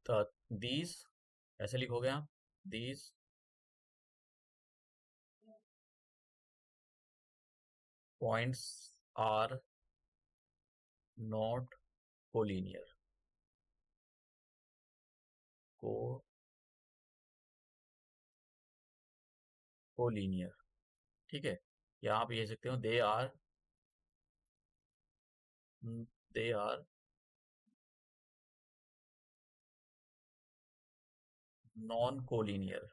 दीज, ऐसे लिखोगे आप, these points are not collinear, को कोलिनियर। ठीक है, या आप ये सकते हो दे आर नॉन कोलिनियर।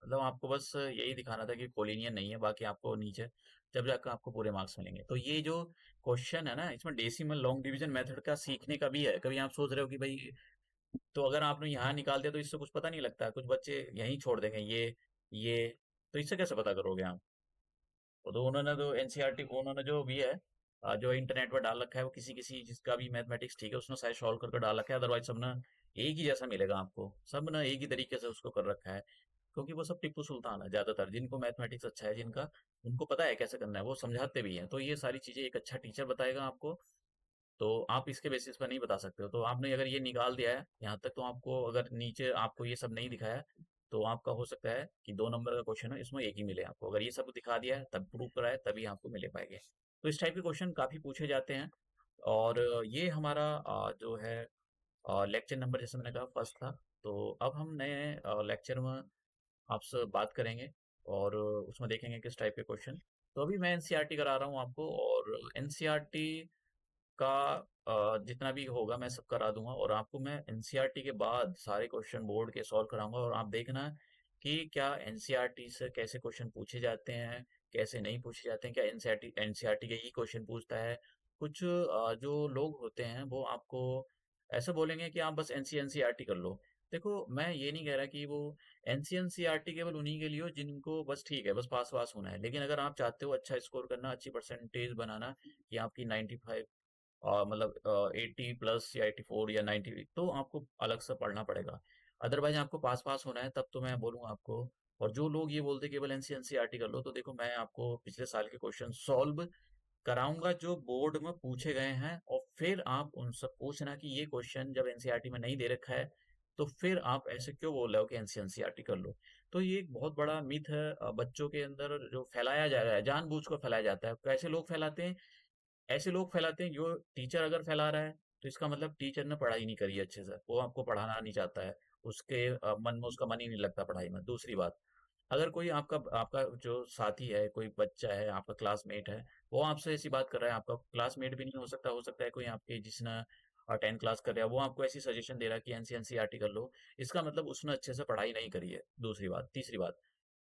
मतलब आपको बस यही दिखाना था कि कोलिनियर नहीं है, बाकी आपको नीचे जब जाकर आपको पूरे मार्क्स मिलेंगे। तो ये जो क्वेश्चन है ना, इसमें डेसिमल लॉन्ग डिवीजन मेथड का सीखने का भी है। कभी आप सोच रहे हो कि भाई, तो अगर आपने यहाँ निकाल दिया तो इससे कुछ पता नहीं लगता, कुछ बच्चे यहीं छोड़ देंगे ये, तो इससे कैसे पता करोगे आप। वो तो उन्होंने तो एनसीईआरटी, उन्होंने जो भी है, जो इंटरनेट पर डाल रखा है, वो किसी किसी जिसका भी मैथमेटिक्स ठीक है उसने शायद सॉल्व करके डाल रखा है, अदरवाइज सब ना एक ही जैसा मिलेगा आपको, सब ना एक ही तरीके से उसको कर रखा है। क्योंकि वो सब टीपू सुल्तान है ज्यादातर, जिनको मैथमेटिक्स अच्छा है जिनका, उनको पता है कैसे करना है, वो समझाते भी हैं। तो ये सारी चीजें एक अच्छा टीचर बताएगा आपको, तो आप इसके बेसिस पर नहीं बता सकते हो। तो आपने अगर ये निकाल दिया है यहाँ तक, तो आपको अगर नीचे आपको ये सब नहीं दिखाया, तो आपका हो सकता है कि 2 नंबर का क्वेश्चन है, इसमें एक ही मिले आपको। अगर ये सब दिखा दिया है, तब प्रूव करा है, तभी आपको मिले पाएंगे। तो इस टाइप के क्वेश्चन काफ़ी पूछे जाते हैं। और ये हमारा जो है लेक्चर नंबर, जैसे मैंने कहा, फर्स्ट था। तो अब हम नए लेक्चर में आपसे बात करेंगे और उसमें देखेंगे किस टाइप के क्वेश्चन। तो अभी मैं एनसीईआरटी करा रहा हूँ आपको, और एनसीईआरटी का जितना भी होगा मैं सब करा दूंगा, और आपको मैं एनसीईआरटी के बाद सारे क्वेश्चन बोर्ड के सॉल्व कराऊंगा। और आप देखना कि क्या एनसीईआरटी से कैसे क्वेश्चन पूछे जाते हैं, कैसे नहीं पूछे जाते हैं, क्या एनसीईआरटी एनसीईआरटी के ही क्वेश्चन पूछता है। कुछ जो लोग होते हैं वो आपको ऐसा बोलेंगे कि आप बस एनसीईआरटी कर लो। देखो, मैं ये नहीं कह रहा कि वो एनसीईआरटी केवल उन्हीं के लिए हो जिनको बस ठीक है, बस पास पास होना है। लेकिन अगर आप चाहते हो अच्छा स्कोर करना, अच्छी परसेंटेज बनाना, कि आपकी 95 मतलब 80 प्लस या 84 या 90, तो आपको अलग से पढ़ना पड़ेगा। अदरवाइज आपको पास पास होना है, तब तो मैं बोलूँगा आपको। और जो लोग ये बोलते हैं केवल एनसीईआरटी कर लो, तो देखो, मैं आपको पिछले साल के क्वेश्चन सॉल्व कराऊंगा जो बोर्ड में पूछे गए हैं, और फिर आप उनसे पूछना कि ये क्वेश्चन जब एनसीईआरटी में नहीं दे रखा है, तो फिर आप ऐसे क्यों बोल रहे हो कि एनसीईआरटी कर लो। तो ये एक बहुत बड़ा मिथ है बच्चों के अंदर, जो फैलाया जा रहा है, जानबूझ कर फैलाया जाता है। कैसे लोग फैलाते हैं? ऐसे लोग फैलाते हैं, जो टीचर अगर फैला रहा है, तो इसका मतलब टीचर ने पढ़ाई नहीं करी है अच्छे से, वो आपको पढ़ाना नहीं चाहता है, उसके मन में उसका मन ही नहीं लगता पढ़ाई में। दूसरी बात, अगर कोई आपका आपका जो साथी है, कोई बच्चा है, आपका क्लासमेट है, वो आपसे ऐसी बात कर रहा है, आपका क्लासमेट भी नहीं हो सकता है कोई आपके जिसने 10 क्लास कर रहा है, वो आपको ऐसी सजेशन दे रहा है कि एनसीईआरटी कर लो, इसका मतलब उसने अच्छे से पढ़ाई नहीं करी है। दूसरी बात,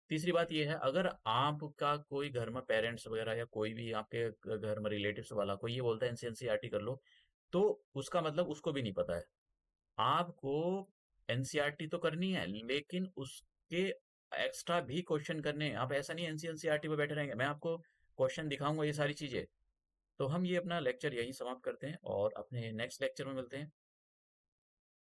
तीसरी बात ये है, अगर आपका कोई घर में पेरेंट्स वगैरह या कोई भी आपके घर में रिलेटिव्स वाला कोई ये बोलता है एनसीईआरटी कर लो, तो उसका मतलब उसको भी नहीं पता है। आपको एनसीईआरटी तो करनी है, लेकिन उसके एक्स्ट्रा भी क्वेश्चन करने हैं। आप ऐसा नहीं एनसीईआरटी पे बैठे रहेंगे, मैं आपको क्वेश्चन दिखाऊंगा, ये सारी चीजें। तो हम ये अपना लेक्चर यही समाप्त करते हैं, और अपने नेक्स्ट लेक्चर में मिलते हैं।